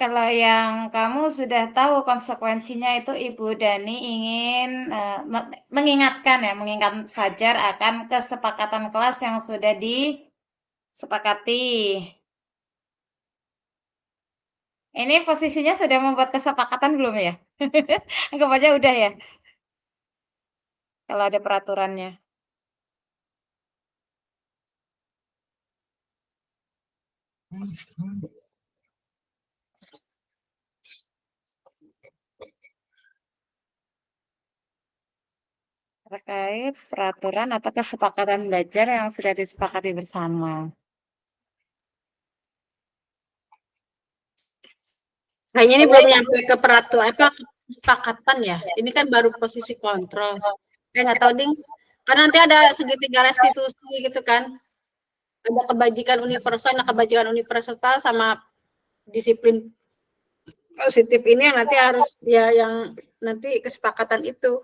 Kalau yang kamu sudah tahu konsekuensinya itu Ibu Dani ingin mengingatkan Fajar akan kesepakatan kelas yang sudah disepakati. Ini posisinya sudah membuat kesepakatan belum ya? Anggap aja udah ya. Kalau ada peraturannya. Terkait peraturan atau kesepakatan belajar yang sudah disepakati bersama. Kayaknya ini belum nyampe ke peraturan apa kesepakatan ya. Ini kan baru posisi kontrol. Nggak tahu ding. Karena nanti ada segitiga restitusi gitu kan. Ada kebajikan universal sama disiplin positif ini yang nanti harus ya yang nanti kesepakatan itu.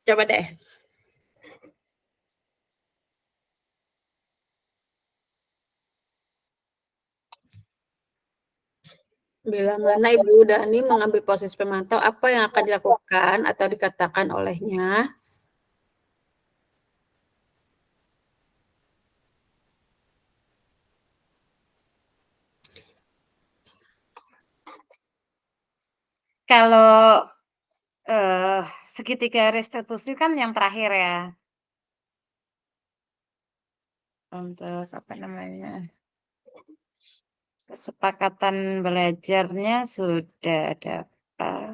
Coba deh. Bila mana Ibu Dani mengambil posisi pemantau, apa yang akan dilakukan atau dikatakan olehnya? Kalau segitiga restitusi kan yang terakhir ya. Untuk apa namanya? Kesepakatan belajarnya sudah dapat.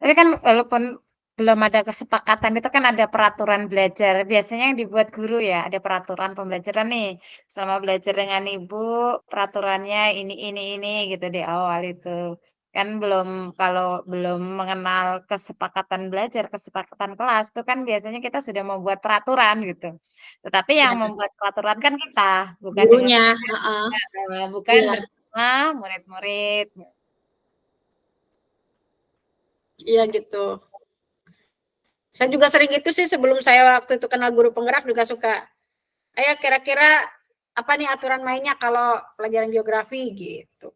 Tapi kan walaupun belum ada kesepakatan itu kan ada peraturan belajar. Biasanya yang dibuat guru ya, ada peraturan pembelajaran nih. Selama belajar dengan Ibu, peraturannya ini gitu di awal itu. Kan kalau belum mengenal kesepakatan belajar, kesepakatan kelas itu kan biasanya kita sudah membuat peraturan gitu. Tetapi yang Ya, membuat peraturan kan kita, bukan dengan gurunya, bukan iya, bersama murid-murid. iya gitu. Saya juga sering gitu sih sebelum saya waktu itu kenal guru penggerak juga suka. Ayo kira-kira apa nih aturan mainnya kalau pelajaran geografi gitu.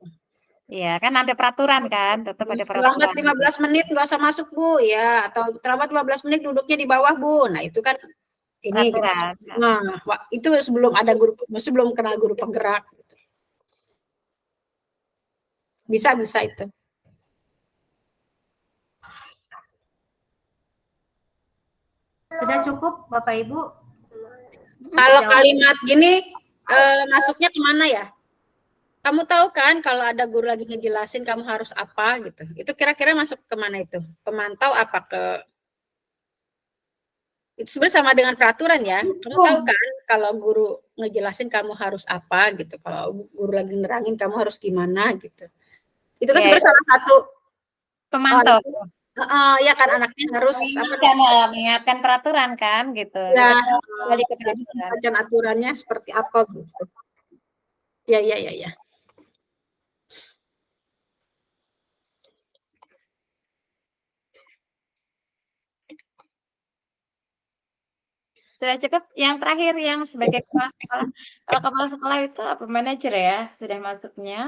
Iya, kan ada peraturan kan, tetap ada Terlambat peraturan. 15 menit nggak usah masuk Bu ya, atau terlambat 15 menit duduknya di bawah Bu. Nah itu kan ini gitu. Peraturan. Nah, itu sebelum ada guru, sebelum kenal guru penggerak. Bisa itu. Sudah cukup Bapak Ibu? Kalau kalimat gini masuknya kemana ya? Kamu tahu kan kalau ada guru lagi ngejelasin kamu harus apa gitu. Itu kira-kira masuk kemana itu? Pemantau apa ke? Itu sebenarnya sama dengan peraturan ya. Kamu tahu kan kalau guru ngejelasin kamu harus apa gitu. Kalau guru lagi nerangin kamu harus gimana gitu. Itu kan sebenarnya salah satu Pemantau. ya kan anaknya harus mengingatkan peraturan kan gitu. Ya, Kembali ke jadi peraturan. pembacaan aturannya seperti apa gitu. Ya. Sudah cukup. Yang terakhir yang sebagai kepala sekolah. Kalau kepala sekolah itu apa manajer ya? Sudah masuknya.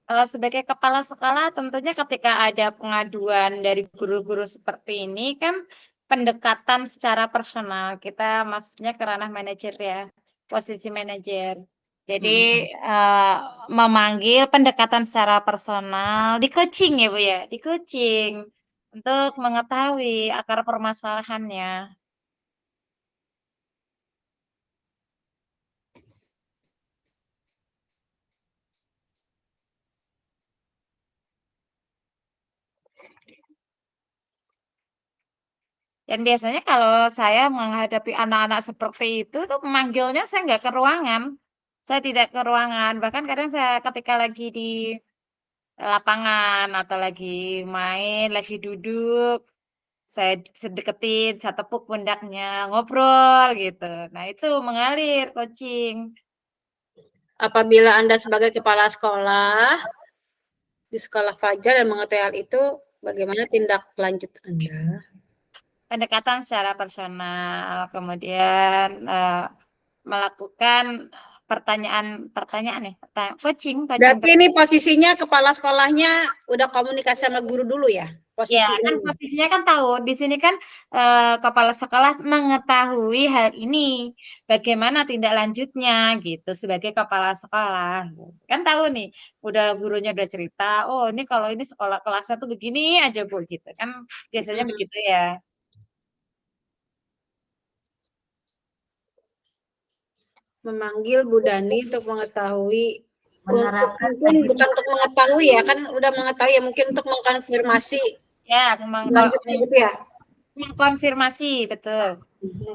Kalau sebagai kepala sekolah tentunya ketika ada pengaduan dari guru-guru seperti ini kan pendekatan secara personal. Kita maksudnya ke ranah manajer ya, posisi manajer. Jadi memanggil pendekatan secara personal, di-coaching ya Bu ya, di-coaching untuk mengetahui akar permasalahannya. Dan biasanya kalau saya menghadapi anak-anak seperti itu tuh memanggilnya saya nggak ke ruangan. Saya tidak ke ruangan, bahkan kadang saya ketika lagi di lapangan atau lagi main, lagi duduk, saya sedeketin, saya tepuk pundaknya, ngobrol gitu. Nah, itu mengalir coaching. Apabila Anda sebagai kepala sekolah di sekolah Fajar dan mengetahui hal itu, bagaimana tindak lanjut Anda? Pendekatan secara personal, kemudian melakukan pertanyaan ya, coaching. Berarti ini posisinya kepala sekolahnya udah komunikasi sama guru dulu ya? Ya, kan posisinya kan tahu. Di sini kan kepala sekolah mengetahui hal ini, bagaimana tindak lanjutnya gitu sebagai kepala sekolah. Kan tahu nih, gurunya udah cerita, oh ini kalau ini sekolah kelasnya tuh begini aja Bu gitu. Kan biasanya begitu ya. Memanggil Bu Dani untuk mengetahui, Menerapkan mungkin bukan untuk mengetahui ya, kan udah mengetahui ya, mungkin untuk mengkonfirmasi Ya, Selanjutnya gitu ya. mengkonfirmasi, betul.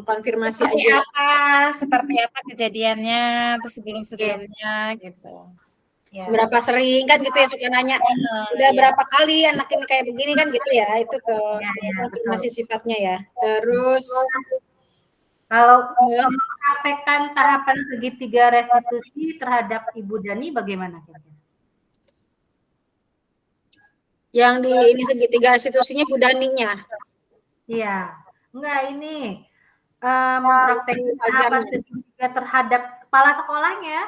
Konfirmasi Seperti aja. apa kejadiannya, terus sebelum-sebelumnya gitu. Ya. Seberapa sering kan gitu ya suka nanya. Udah berapa kali anak ini kayak begini kan gitu ya. Itu ke konfirmasi sifatnya ya. Terus Kalau mempraktekkan tahapan segitiga restitusi terhadap Ibu Dani bagaimana kira-kira? yang di ini segitiga restitusinya Bu Daninya. Iya, enggak ini mempraktekkan tahapan segitiga terhadap kepala sekolahnya.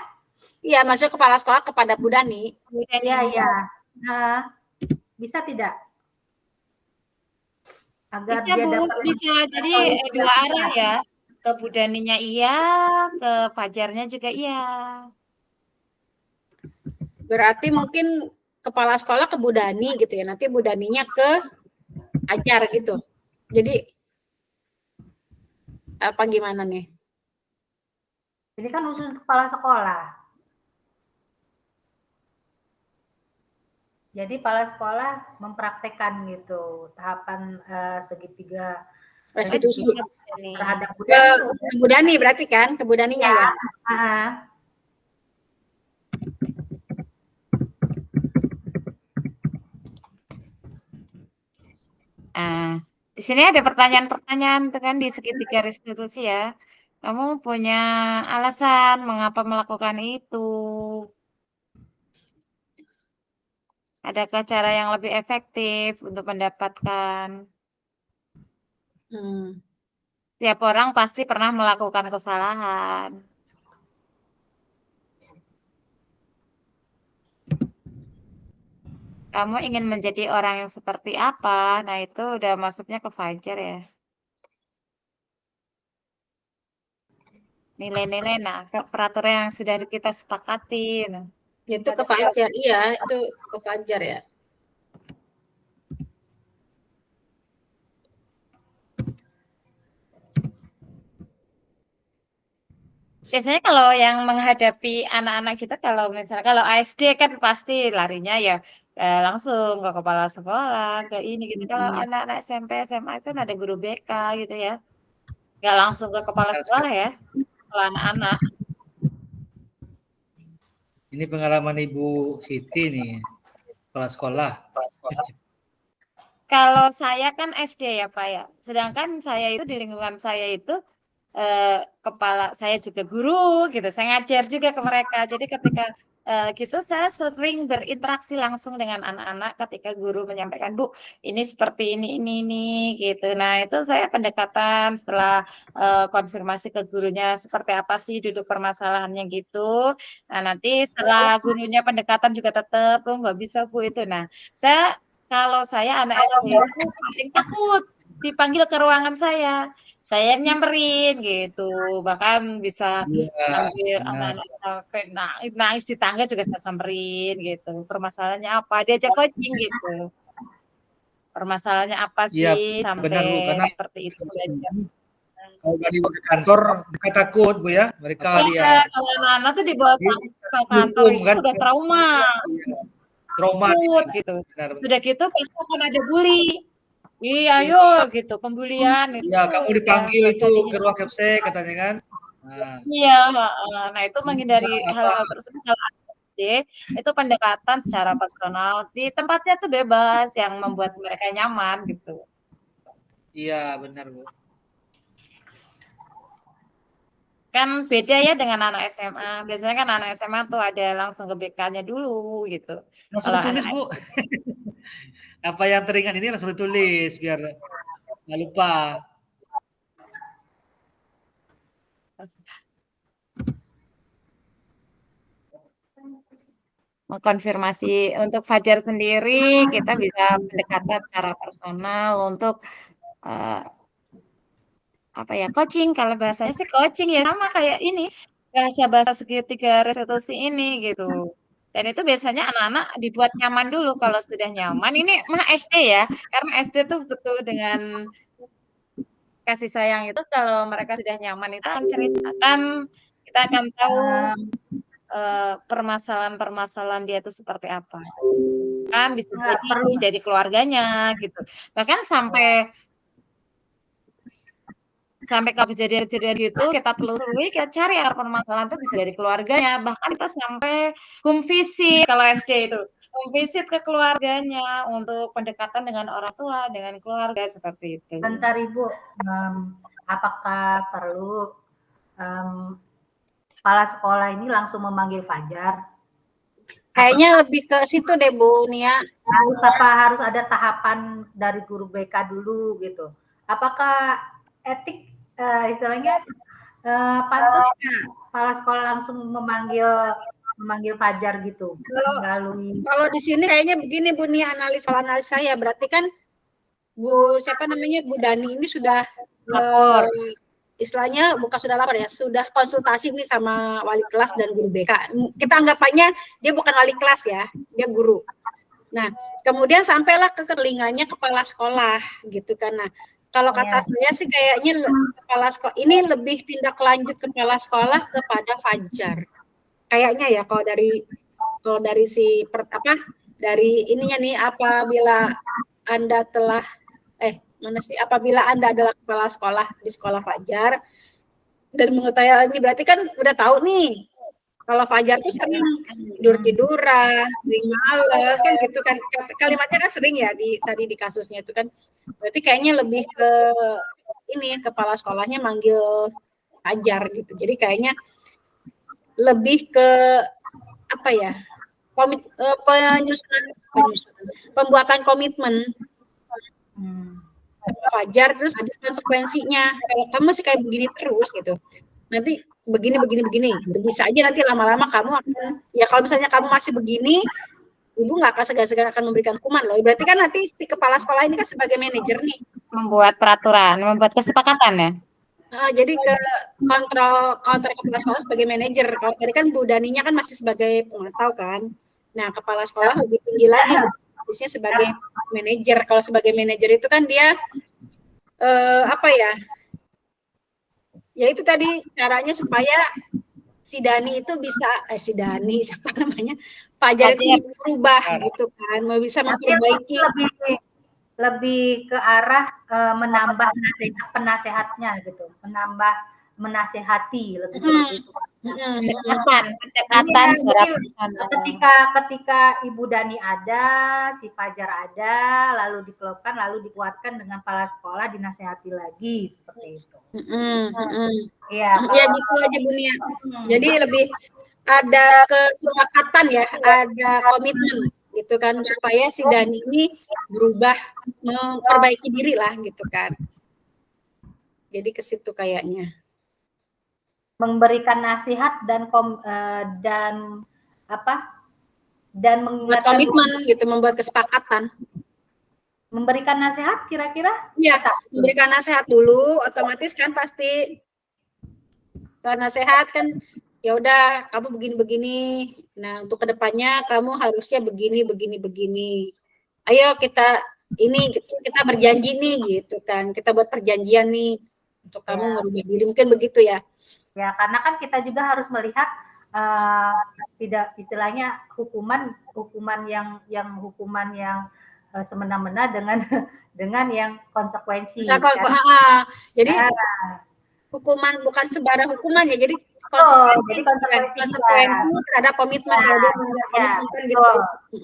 Iya, maksudnya kepala sekolah kepada Bu Dani. Iya, iya. Nah, bisa tidak? Agar Bisa dia Bu, dapat bisa. Jadi dua arah ya. Ke Bu Daninya iya, ke Fajarnya juga iya. Berarti mungkin kepala sekolah ke Bu Dani gitu ya. Nanti Bu Daninya ke Ajar gitu. Jadi apa gimana nih? Ini kan khusus kepala sekolah. Jadi kepala sekolah mempraktekkan gitu tahapan segitiga Restitusi terhadap ke Bu Dani berarti kan? Ke Bu Daninya ya? Di sini ada pertanyaan-pertanyaan tuh kan di segitiga restitusi ya. Kamu punya alasan mengapa melakukan itu? Adakah cara yang lebih efektif untuk mendapatkan? Tiap orang pasti pernah melakukan kesalahan. Kamu ingin menjadi orang yang seperti apa? Nah, itu udah masuknya ke Fajar ya. Nilai-nilai, nah, peraturan yang sudah kita sepakati. Nah. Itu ke Fajar, iya, itu ke Fajar ya. Biasanya kalau yang menghadapi anak-anak kita, kalau misalnya kalau ASD kan pasti larinya ya langsung ke kepala sekolah, ke ini gitu. Kalau anak-anak SMP, SMA kan ada guru BK gitu ya. Nggak langsung ke kepala sekolah ya, kalau anak-anak. Ini pengalaman Ibu Siti nih, kepala sekolah. Kalau saya kan SD ya Pak ya. Sedangkan saya itu di lingkungan saya itu kepala saya juga guru gitu. Saya ngajar juga ke mereka. Jadi ketika gitu saya sering berinteraksi langsung dengan anak-anak ketika guru menyampaikan, Bu, ini seperti ini gitu. Nah, itu saya pendekatan setelah konfirmasi ke gurunya seperti apa sih duduk permasalahannya gitu. Nah, nanti setelah gurunya pendekatan juga tetap, oh nggak bisa Bu itu. Nah, kalau saya anak SD itu paling takut dipanggil ke ruangan saya nyamperin gitu, bahkan bisa ambil anak-anak sampai nangis di tangga juga saya samperin gitu. Permasalahannya apa? Diajak coaching gitu. Permasalahannya apa sih sampai benar, Bu, karena seperti itu belajar. Kalau dari ke kantor mereka takut Bu ya, mereka dia. Kalau anak-anak tuh dibawa ke kantor itu kan, udah trauma. Trauma gitu. Sudah gitu pasti akan ada bully. Iya, ayo gitu, pembulian itu. Iya, kamu dipanggil itu ke ruang kapsek katanya kan. Iya, nah itu menghindari hal-hal tersebut kalau SD itu pendekatan secara personal di tempatnya tuh bebas yang membuat mereka nyaman gitu. Iya, benar Bu. Kan beda ya dengan anak SMA. Biasanya kan anak SMA tuh ada langsung ke BK-nya dulu gitu. Langsung ditulis Bu. Apa yang teringat ini langsung ditulis biar nggak lupa. Mengkonfirmasi untuk Fajar sendiri kita bisa pendekatan secara personal untuk apa ya, coaching, kalau bahasanya sih coaching ya, sama kayak ini, bahasa-bahasa segitiga restitusi ini gitu. Dan itu biasanya anak-anak dibuat nyaman dulu, kalau sudah nyaman ini mah SD ya, karena SD tuh betul dengan kasih sayang itu kalau mereka sudah nyaman itu akan ceritakan, kita akan tahu permasalahan-permasalahan dia itu seperti apa. Kan bisa Nggak jadi perlu. dari keluarganya gitu. Bahkan sampai ke kejadian-kejadian gitu kita telusuri, kita cari akar permasalahan itu bisa dari keluarganya. Bahkan kita sampai home visit kalau SD itu. Home visit ke keluarganya untuk pendekatan dengan orang tua, dengan keluarga seperti itu. Bentar Ibu, apakah perlu kepala sekolah ini langsung memanggil Fajar? Kayaknya lebih ke situ deh Bu Nia. Harus ada tahapan dari guru BK dulu gitu. Apakah etik istilahnya pantas kepala sekolah langsung memanggil Fajar gitu melalui. Kalau di sini kayaknya begini Bu Nia, analis saya berarti kan Bu Dani ini sudah Lapor. istilahnya bukan sudah lapor ya, sudah konsultasi nih sama wali kelas dan guru BK. Kita anggapannya dia bukan wali kelas ya, dia guru. Nah, kemudian sampailah ke telinganya kepala sekolah gitu kan. Nah, kalau kata saya sih kayaknya kepala sekolah ini lebih tindak lanjut kepala sekolah kepada Fajar. Kayaknya ya kalau dari dari ininya nih apabila Anda telah apabila Anda adalah kepala sekolah di sekolah Fajar dan mengetahui ini berarti kan udah tahu nih kalau Fajar tuh sering tidur-tiduran, sering males kan gitu kan, kalimatnya kan sering ya tadi di kasusnya itu kan, berarti kayaknya lebih ke ini kepala sekolahnya manggil Fajar gitu. Jadi kayaknya lebih ke apa ya, pembuatan komitmen Fajar, terus ada konsekuensinya. Kalau kamu masih kayak begini terus gitu, nanti begini, bisa aja nanti lama-lama kamu akan, ya kalau misalnya kamu masih begini, ibu nggak akan segan-segan akan memberikan hukuman loh. Berarti kan nanti si kepala sekolah ini kan sebagai manajer nih. Membuat peraturan, membuat kesepakatan ya? Jadi ke kontrol kepala sekolah sebagai manajer. Kalau tadi kan Bu Daninya kan masih sebagai pemantau kan. Nah, kepala sekolah lebih tinggi lagi, khususnya sebagai manajer. Kalau sebagai manajer itu kan dia ya itu tadi caranya supaya si Dani itu bisa Fajar itu bisa berubah gitu kan, bisa memperbaiki. Lebih ke arah menambah penasehatnya gitu, menasehati lebih seperti itu. Pendekatan ketika Ibu Dani ada, si Fajar ada, lalu dikeluarkan, lalu dikuatkan dengan kepala sekolah, dinasehati lagi seperti itu. Ya gitu aja Bu Nia. Jadi lebih ada kesepakatan ya, ada komitmen gitu kan, supaya si Dani ini berubah, memperbaiki diri lah gitu kan. Jadi ke situ kayaknya. Memberikan nasihat dan mengingatkan komitmen gitu, membuat kesepakatan. Memberikan nasihat kira-kira? Iya, memberikan nasihat dulu, otomatis kan pasti nasihat kan, ya udah kamu begini-begini. Nah, untuk kedepannya kamu harusnya begini. Ayo kita berjanji nih gitu kan. Kita buat perjanjian nih untuk kamu merubah diri, mungkin begitu ya. Ya, karena kan kita juga harus melihat tidak istilahnya hukuman yang semena-mena dengan yang konsekuensi. Jadi hukuman bukan sembarang hukuman ya, jadi konsekuensi terhadap komitmen.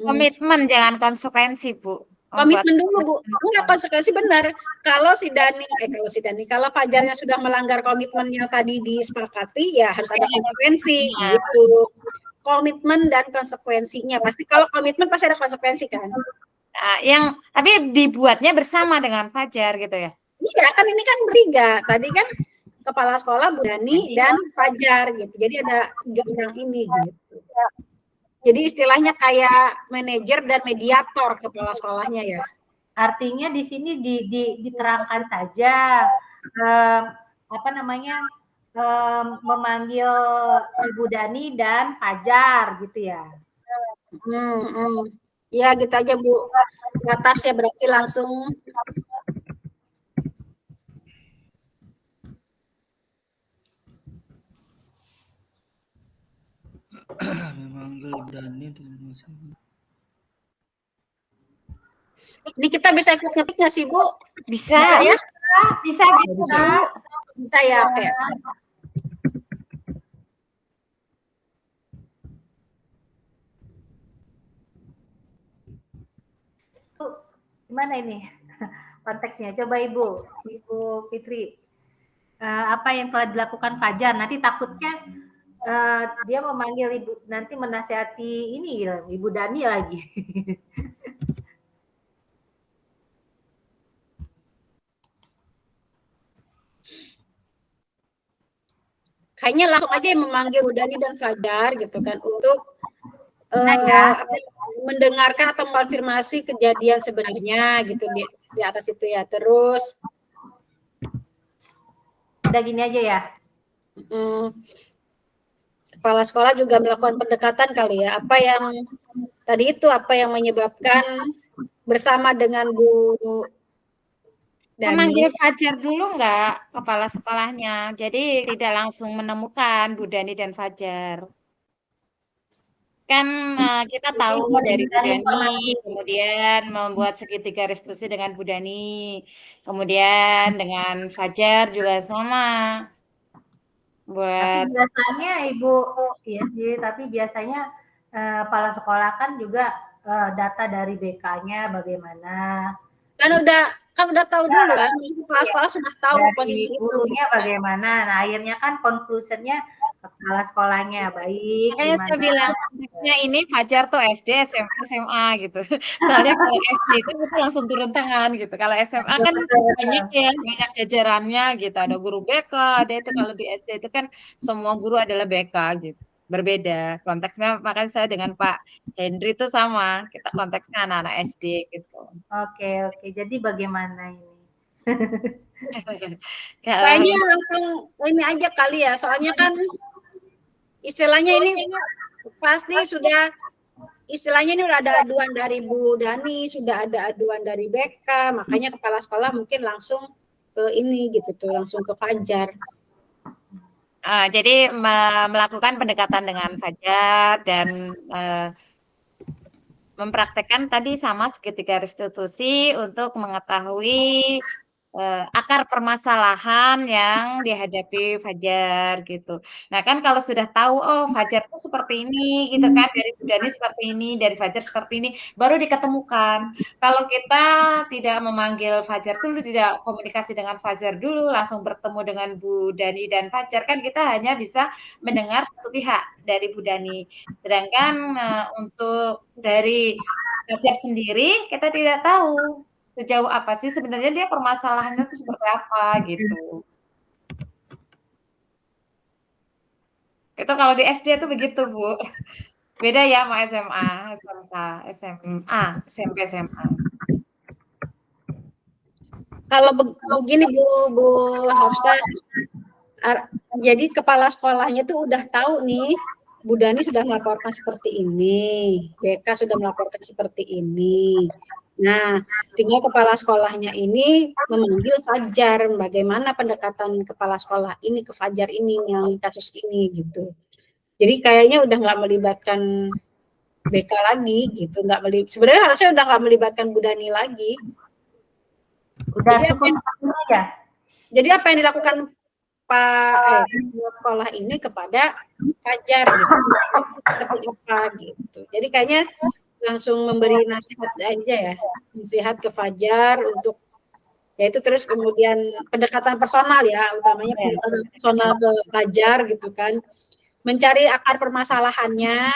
Komitmen jangan konsekuensi Bu. Komitmen dulu Bu, enggak konsekuensi benar. Kalau kalau Fajarnya sudah melanggar komitmen yang tadi disepakati, ya harus ada konsekuensi gitu. Komitmen dan konsekuensinya pasti, kalau komitmen pasti ada konsekuensi kan. Nah, tapi dibuatnya bersama dengan Fajar gitu ya? Iya kan, ini kan bertiga. Tadi kan kepala sekolah Bu Dani dan Fajar gitu. Jadi ada 3 orang ini gitu. Jadi istilahnya kayak manajer dan mediator kepala sekolahnya ya. Artinya di sini diterangkan saja memanggil Ibu Dani dan Fajar gitu ya. Ya gitu aja Bu. Atas ya berarti langsung. Memanggil Dani untuk Ini kita bisa ikut ngetik nggak sih, Bu? Bisa. Bisa ya? Bisa, bisa. Bu. Bisa ya, oke. Gimana ini konteksnya? Coba Ibu Fitri, apa yang telah dilakukan Fajar? Nanti takutnya dia memanggil Ibu, nanti menasihati ini Ibu Dani lagi. Kayaknya langsung aja memanggil Bu Dani dan Fajar gitu kan untuk mendengarkan atau konfirmasi kejadian sebenarnya gitu di atas itu ya. Terus udah gini aja ya. Kepala sekolah juga melakukan pendekatan kali ya. Apa yang menyebabkan bersama dengan Bu Dani. Memanggil Fajar dulu enggak kepala sekolahnya. Jadi tidak langsung menemukan Bu Dani dan Fajar. Kan kita tahu dari Bu Dani, kemudian membuat segitiga restitusi dengan Bu Dani, kemudian dengan Fajar juga sama. Tapi biasanya Ibu, ya, tapi biasanya kepala sekolah kan juga data dari BK-nya bagaimana. Kan udah tahu dulu kan, kepala sekolah sudah tahu dari posisi gurunya bagaimana. Nah, akhirnya kan conclusion-nya kepala sekolahnya baik. Makanya saya bilang ini Fajar tuh SD, SMP, SMA gitu. Soalnya kalau SD itu langsung turun tangan gitu. Kalau SMA kan banyak ya, banyak jajarannya gitu. Ada guru BK, ada itu kalau di SD itu kan semua guru adalah BK gitu. Berbeda konteksnya, makanya saya dengan Pak Hendri itu sama. Kita konteksnya anak-anak SD gitu. Oke. Jadi bagaimana ini? Kayaknya langsung ini aja kali ya. Soalnya kan istilahnya ini pasti sudah istilahnya ini udah ada aduan dari Bu Dani, sudah ada aduan dari BK, makanya kepala sekolah mungkin langsung ke ini gitu tuh, langsung ke Fajar. Jadi melakukan pendekatan dengan Fajar dan mempraktekkan tadi sama segitiga restitusi untuk mengetahui akar permasalahan yang dihadapi Fajar gitu. Nah kan kalau sudah tahu oh Fajar itu seperti ini gitu kan, dari Bu Dani seperti ini, dari Fajar seperti ini, baru diketemukan. Kalau kita tidak memanggil Fajar dulu, tidak komunikasi dengan Fajar dulu, langsung bertemu dengan Bu Dani dan Fajar, kan kita hanya bisa mendengar satu pihak dari Bu Dani. Sedangkan untuk dari Fajar sendiri kita tidak tahu sejauh apa sih sebenarnya dia permasalahannya itu seperti apa gitu. Itu kalau di SD itu begitu, Bu. Beda ya sama SMA, SMK, SMA, SMP, SMA. Kalau begini Bu Hafsa, jadi kepala sekolahnya tuh udah tahu nih, Bu Dani sudah melaporkan seperti ini, BK sudah melaporkan seperti ini. Nah, tinggal kepala sekolahnya ini memanggil Fajar, bagaimana pendekatan kepala sekolah ini ke Fajar ini yang kasus ini gitu. Jadi kayaknya udah nggak melibatkan BK lagi gitu, sebenarnya harusnya udah nggak melibatkan Bu Dani lagi. Udah cukup ya. Jadi apa yang dilakukan Pak sekolah ini kepada Fajar gitu, seperti apa gitu. Jadi kayaknya langsung memberi nasihat aja ya, nasihat ke Fajar untuk yaitu terus kemudian pendekatan personal ya, utamanya pendekatan personal ke Fajar gitu kan, mencari akar permasalahannya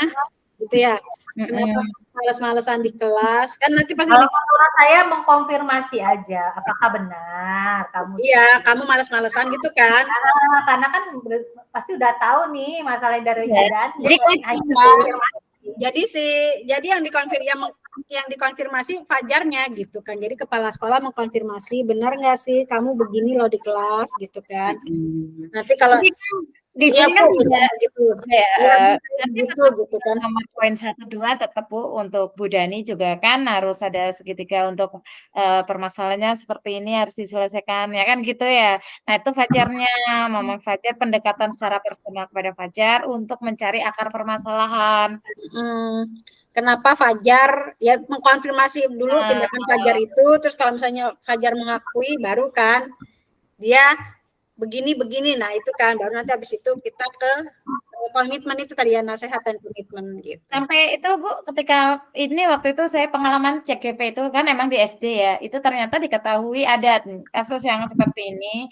gitu ya. Kenapa males-malesan di kelas kan nanti pasti kalau menurut saya mengkonfirmasi aja apakah benar kamu kamu males-malesan gitu kan, karena kan pasti udah tahu nih masalah dari Dan. Jadi yang dikonfirmasi Fajarnya gitu kan. Jadi kepala sekolah mengkonfirmasi benar nggak sih kamu begini loh di kelas gitu kan. Nanti kalau Di Iya sini kan Bu, bisa tidak gitu. ya, Iya Bu, nanti gitu tetap gitu kan. nomor poin 1, 2 tetap Bu, untuk Bu Dani juga kan harus ada segitiga untuk, permasalahannya seperti ini harus diselesaikan, ya kan gitu ya. Nah itu Fajarnya, Mama Fajar pendekatan secara personal kepada Fajar untuk mencari akar permasalahan. Kenapa Fajar ya mengkonfirmasi dulu tindakan Fajar itu, terus kalau misalnya Fajar mengakui baru kan dia begini. Nah, itu kan baru nanti habis itu kita ke komitmen itu tadi ya, nasihat dan komitmen gitu. Sampai itu Bu, ketika ini waktu itu saya pengalaman CGP itu kan emang di SD ya, itu ternyata diketahui ada kasus yang seperti ini,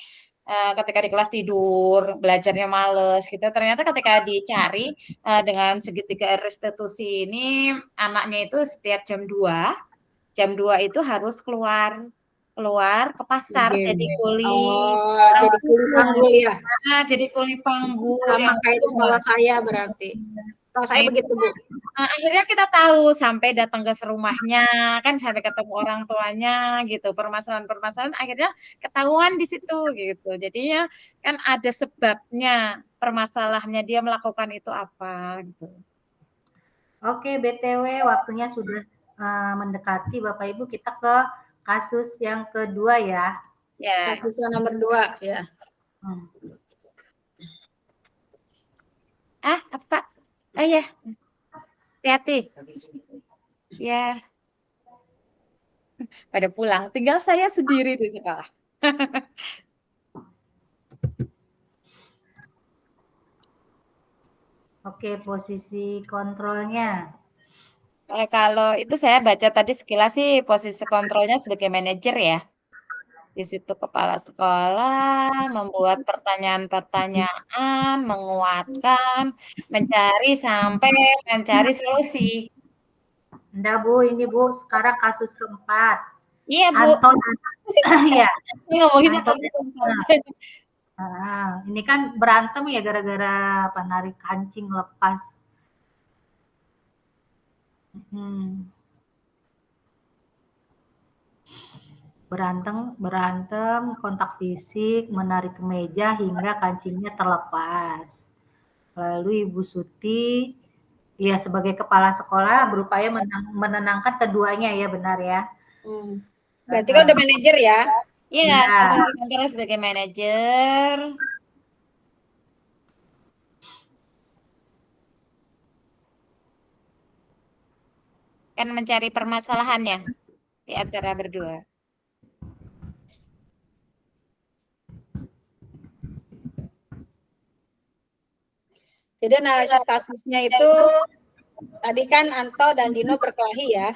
ketika di kelas tidur, belajarnya males gitu, ternyata ketika dicari, dengan segitiga restitusi ini, anaknya itu setiap jam 2 itu harus keluar ke pasar jadi kuli jadi kuli panggul ya. jadi kuli panggul Sama yang kayak di sekolah saya berarti. Kalau saya begitu Bu. akhirnya kita tahu sampai datang ke serumahnya, kan sampai ketemu orang tuanya gitu, permasalahan-permasalahan akhirnya ketahuan di situ gitu. Jadinya kan ada sebabnya, permasalahannya dia melakukan itu apa gitu. Oke, BTW waktunya sudah mendekati Bapak Ibu, kita ke kasus yang kedua ya. Ya. Kasus yang nomor 2 ya. Apa Pak? Oh ya. Hati-hati. Ya. Pada pulang, tinggal saya sendiri di sekolah. Oke, posisi kontrolnya. Kalau itu saya baca tadi sekilas sih posisi kontrolnya sebagai manajer ya. Di situ kepala sekolah membuat pertanyaan-pertanyaan, menguatkan, mencari solusi. Enggak Bu, ini Bu, sekarang kasus keempat. Iya Bu. Anton, ya. Ini ngomonginnya kasus keempat. Ini kan berantem ya gara-gara narik kancing lepas. Berantem, kontak fisik, menarik ke meja hingga kancingnya terlepas. Lalu Ibu Suti, ya sebagai kepala sekolah berupaya menenangkan keduanya ya, benar ya? Berarti kan udah manajer ya? Iya, posisi kontrol sebagai manajer. Kan mencari permasalahannya di antara berdua. Jadi analisis kasusnya itu tadi kan Anto dan Dino berkelahi ya,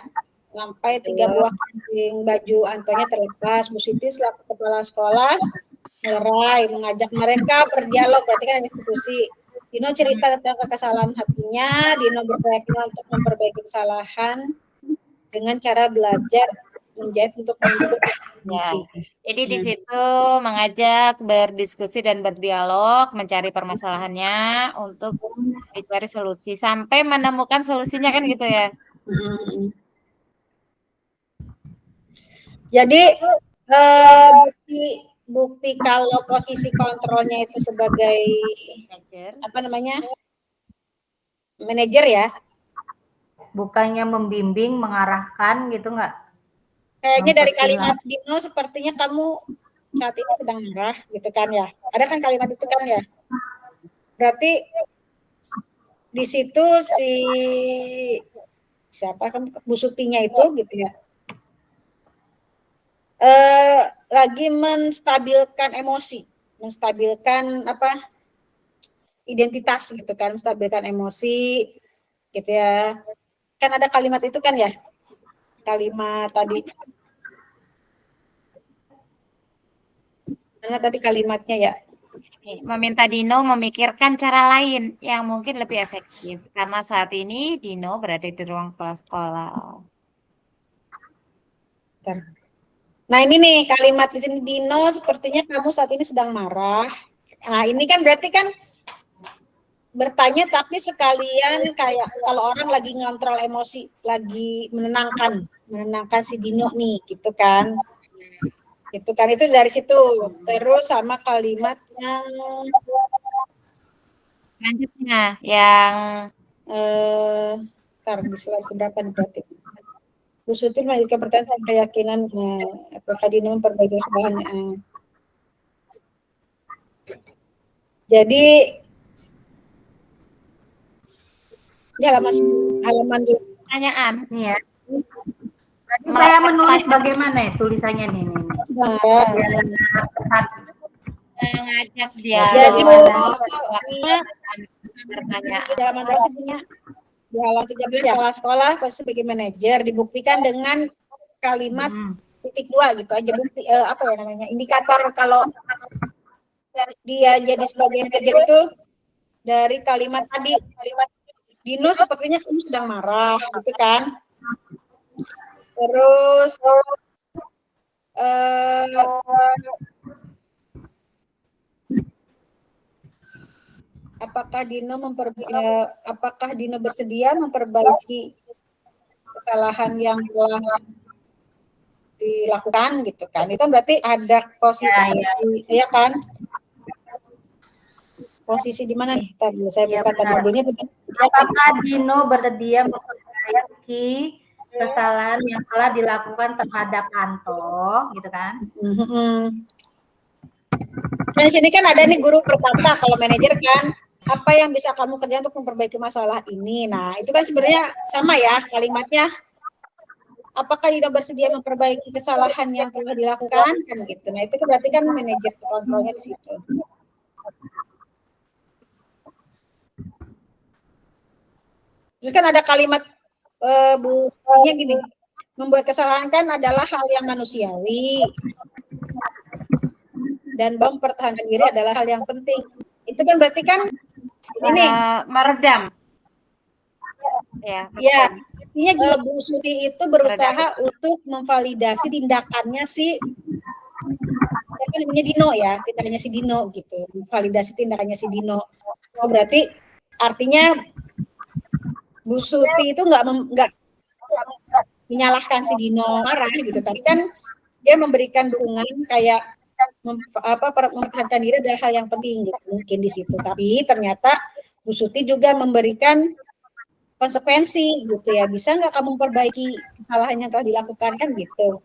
sampai 3 buah kancing baju Antonya terlepas. Bu Siti selaku kepala sekolah melerai, mengajak mereka berdialog, berarti kan institusi. Dino cerita tentang kesalahan hatinya, Dino berkeyakinan untuk memperbaiki kesalahan dengan cara belajar menjahit untuk membentuk. Ya, jadi di situ mengajak berdiskusi dan berdialog, mencari permasalahannya untuk dicari solusi sampai menemukan solusinya kan gitu ya. Jadi bukti kalau posisi kontrolnya itu sebagai manajer ya, bukannya membimbing, mengarahkan gitu nggak? Kayaknya dari kalimat Dino sepertinya kamu saat ini sedang marah gitu kan ya. Ada kan kalimat itu kan ya. Berarti di situ siapa kan Bu Sutinya itu gitu ya. Lagi menstabilkan emosi, menstabilkan identitas gitu kan, menstabilkan emosi gitu ya. Kan ada kalimat itu kan ya. Kalimat tadi. Mana tadi kalimatnya ya? Meminta Dino memikirkan cara lain yang mungkin lebih efektif karena saat ini Dino berada di ruang kelas sekolah. Nah ini nih kalimat di sini, Dino sepertinya kamu saat ini sedang marah. Nah ini kan berarti kan bertanya tapi sekalian kayak kalau orang lagi ngontrol emosi, lagi menenangkan si Dino nih gitu kan. Gitu kan, itu dari situ. Terus sama kalimat yang Selanjutnya yang Ntar di slide keberapa nih berarti? Bu Suti melanjutkan pertanyaan tentang keyakinan apakah Dino memperbaiki kesalahan. Jadi di halaman pertanyaan. Nih ya. Tadi saya menulis bagaimana ya tulisannya nih. Mengajak dia Jadi pertanyaan. di halaman berapa sih punya? Di halaman 13 sekolah pasti sebagai manajer dibuktikan dengan kalimat titik 2 gitu aja bukti apa ya namanya indikator kalau dia jadi sebagai manajer itu dari kalimat tadi Dino sepertinya kamu sedang marah gitu kan, terus apakah Dino bersedia memperbaiki kesalahan yang telah dilakukan gitu kan? Itu berarti ada posisi ya kan? Posisi di mana nih? Tadi saya buka tadi mobilnya. Apakah Dino bersedia memperbaiki kesalahan yang telah dilakukan terhadap Anto, gitu kan? Nah, di sini kan ada nih guru berkata kalau manajer kan, apa yang bisa kamu kerjakan untuk memperbaiki masalah ini? Nah, itu kan sebenarnya sama ya kalimatnya. Apakah Dino bersedia memperbaiki kesalahan yang telah dilakukan kan gitu. Nah, itu berarti kan manajer kontrolnya di situ. Terus kan ada kalimat bukunya gini, membuat kesalahan kan adalah hal yang manusiawi. Dan mempertahankan diri adalah hal yang penting. Itu kan berarti kan ini meredam. Ya. Artinya gini, Bu Suti itu berusaha untuk memvalidasi tindakannya si Dino ya, tindakannya si Dino gitu. Memvalidasi tindakannya si Dino. Oh, berarti artinya Bu Suti itu nggak menyalahkan si Dino marah gitu, tapi kan dia memberikan dukungan kayak mempertahankan diri adalah hal yang penting gitu mungkin di situ. Tapi ternyata Bu Suti juga memberikan konsekuensi gitu ya. Bisa nggak kamu memperbaiki kesalahan yang telah dilakukan kan gitu.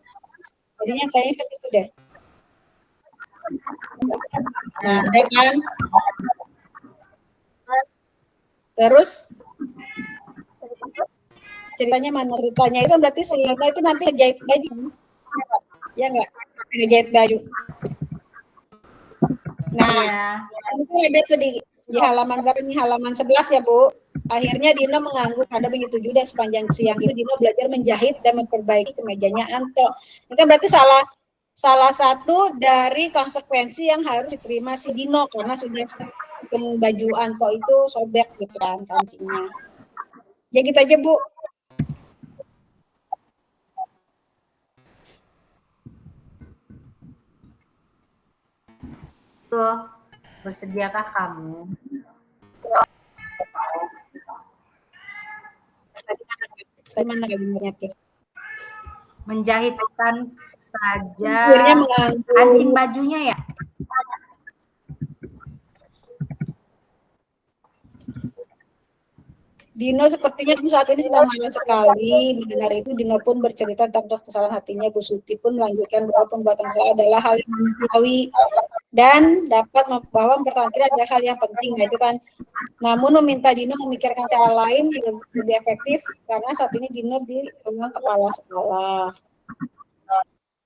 Jadinya kayaknya ke situ deh. Nah, ada kan? Terus ceritanya mana? Ceritanya itu berarti si Lina itu nanti ngejahit baju. Ya nggak? Ngejahit baju. Nah, itu ada tuh di halaman berapa nih? Halaman 11 ya, Bu. Akhirnya Dino mengangguk pada menyetujui dan sepanjang siang itu Dino belajar menjahit dan memperbaiki kemejanya Anto. Ini kan berarti salah satu dari konsekuensi yang harus diterima si Dino karena sudah baju Anto itu sobek gitu kan kancingnya. Ya gitu aja, Bu. Tuh, bersediakah kamu? Mana benernya tuh? Menjahitkan saja kancing bajunya ya? Dino sepertinya saat ini sedang marah sekali. Mendengar itu, Dino pun bercerita tentang kesalahan hatinya. Bu Suti pun melanjutkan bahwa pembuatan salah adalah hal yang manusiawi dan dapat bahwa mempertahankan diri adalah hal yang penting. Nah, itu kan. Namun meminta Dino memikirkan cara lain yang lebih efektif karena saat ini Dino di ruang kepala sekolah.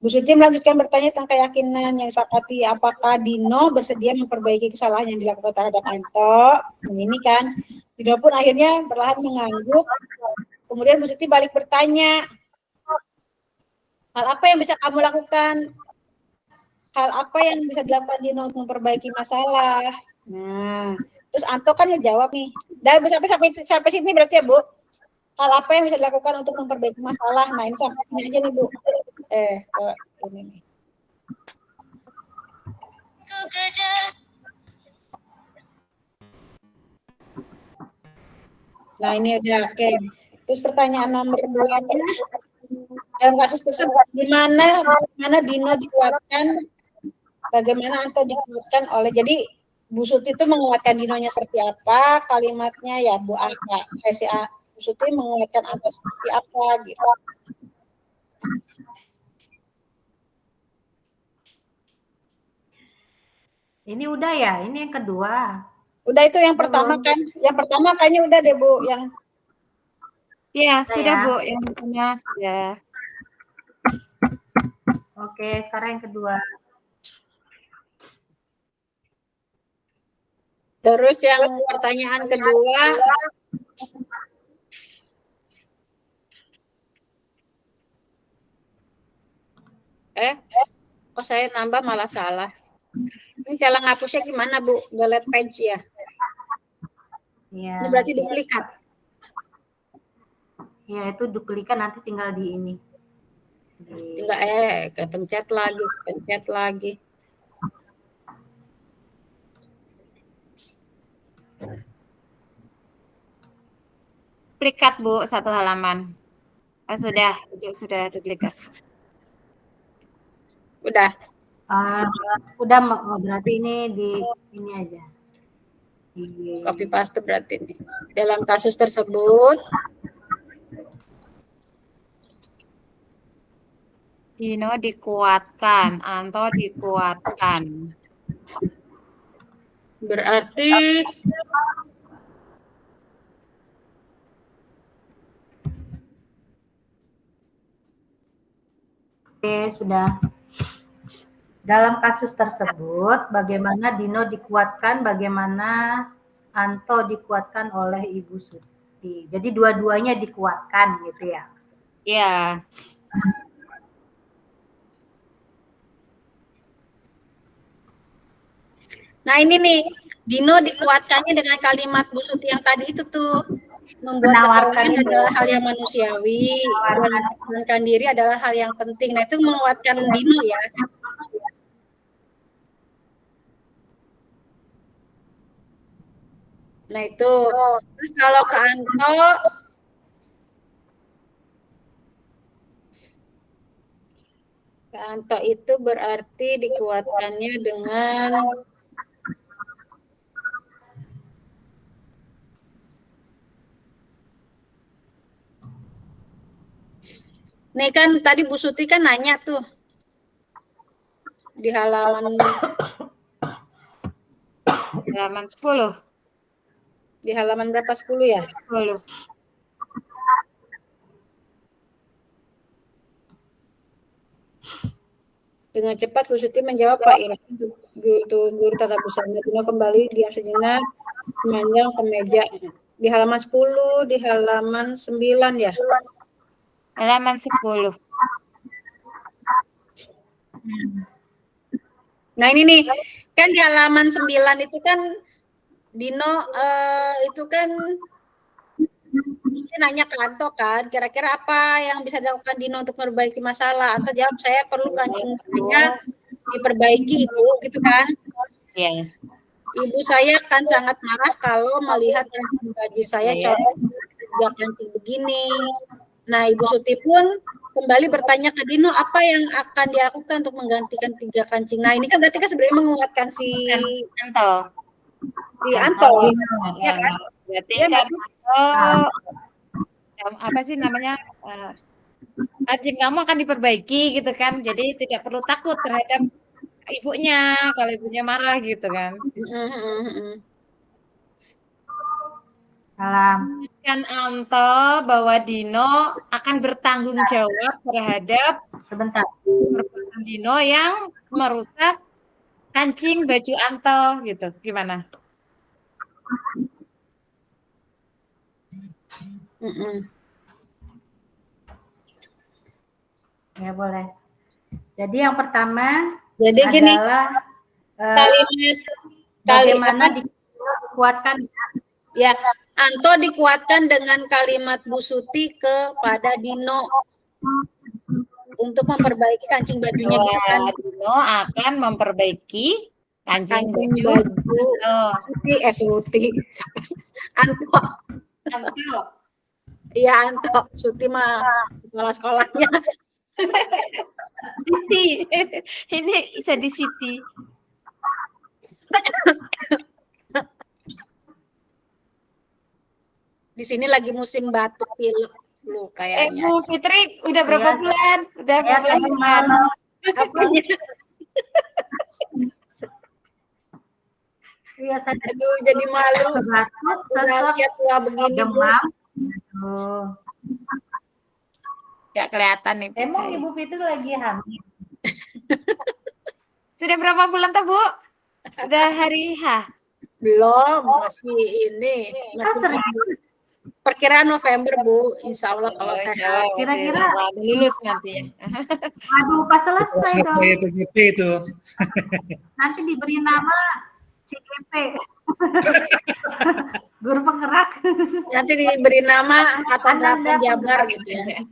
Bu Suti melanjutkan bertanya tentang keyakinan yang disepakati apakah Dino bersedia memperbaiki kesalahan yang dilakukan terhadap Anto. Ini kan. Dino pun akhirnya perlahan mengangguk. Kemudian Bu Suti balik bertanya, hal apa yang bisa kamu lakukan? Hal apa yang bisa dilakukan Dino untuk memperbaiki masalah? Nah, terus Anto kan ngejawab nih. Dan sampai sini berarti ya, Bu. Hal apa yang bisa dilakukan untuk memperbaiki masalah? Nah, ini sampai sini aja nih, Bu. Ini nih. Nah, ini udah oke. Terus pertanyaan nomor 2-nya, dalam kasus tersebut di mana Dino dikuatkan, bagaimana Anto dikuatkan oleh, jadi Bu Suti itu menguatkan Dinonya seperti apa, kalimatnya ya Bu Suti menguatkan Anto seperti apa gitu. Ini udah ya, ini yang kedua. Udah itu yang pertama kan? Yang pertama kayaknya udah deh Bu, yang Iya, Udah sudah ya? Bu, yang punya sudah. Oke, sekarang yang kedua. terus yang pertanyaan kedua, kok saya nambah malah salah. Ini cara ngapusnya gimana Bu? Delete page ya? Iya. Ini berarti duplikat. Ya, itu duplikat nanti tinggal di ini. Tinggal kepencet lagi. Duplikat Bu, satu halaman. Sudah duplikat. Udah. Udah berarti ini di ini aja. Copy paste berarti ini. Dalam kasus tersebut, Dino dikuatkan, Anto dikuatkan. berarti Oke, sudah. Dalam kasus tersebut, bagaimana Dino dikuatkan, bagaimana Anto dikuatkan oleh Ibu Suti. Jadi dua-duanya dikuatkan gitu ya. Iya. nah ini nih, Dino dikuatkannya dengan kalimat Bu Suti yang tadi itu tuh. Membuat kesalahan adalah hal yang manusiawi, dan mempertahankan diri adalah hal yang penting. Nah itu menguatkan Dino ya. Nah itu, terus kalau ke Anto itu berarti dikuatkannya dengan nih kan tadi Bu Suti kan nanya tuh di halaman 10. Di halaman berapa? 10 ya? 10. Dengan cepat Bu Suti menjawab Pak Ira. Guru tata busana Dino kembali diam sejenak, memandang ke meja. Di halaman 10, di halaman 9 ya? Halaman 10. Nah ini nih, kan di halaman 9 itu kan Dino itu kan nanya ke Anto kan, kira-kira apa yang bisa dilakukan Dino untuk memperbaiki masalah? Anto jawab, saya perlu kancing saya diperbaiki Ibu, gitu kan? Iya. Ibu saya kan sangat marah kalau melihat kancing baju saya colok 3 kancing begini. Nah, Ibu Suti pun kembali bertanya ke Dino apa yang akan dilakukan untuk menggantikan 3 kancing. Nah, ini kan berarti kan sebenarnya menguatkan si Anto. Ya kan? Berarti ya, kan apa sih namanya? Kancing kamu akan diperbaiki gitu kan. Jadi tidak perlu takut terhadap ibunya kalau ibunya marah gitu kan. Kan Anto bahwa Dino akan bertanggung jawab terhadap perbuatan Dino yang merusak kancing baju Anto gitu. Gimana? Ya boleh. Jadi yang pertama adalah bagaimana dikuatkan ya. Anto dikuatkan dengan kalimat Bu Suti kepada Dino untuk memperbaiki kancing bajunya gitu kan. Dino akan memperbaiki kancing baju. Suti. Anto. Iya Anto. Suti mah kepala sekolahnya. Siti. Ini bisa di Siti. Di sini lagi musim batuk pilek flu kayaknya. Bu Fitri udah berapa Iya, bulan? Udah saya berapa tadi bulan? malam Apanya? iya saya tadi Aduh, jadi malu. batuk, Udah sesek, usia tua begini, Bu. demam. Aduh. Gak kelihatan nih Bu Emang saya. Ibu Fitri lagi hamil? Sudah berapa bulan tuh Bu? Udah hari H? Belum, masih ini. Ah, Masih serius? perkiraan November, Bu. Insya Allah kalau Oh, insya sehat. Allah, Kira-kira- masih lulus nanti ya. Aduh, pas selesai dong. Sampai PPT itu. Nanti diberi nama CGP. Guru penggerak. Nanti diberi nama Angkatan Ananda 8 Jabar gitu ya.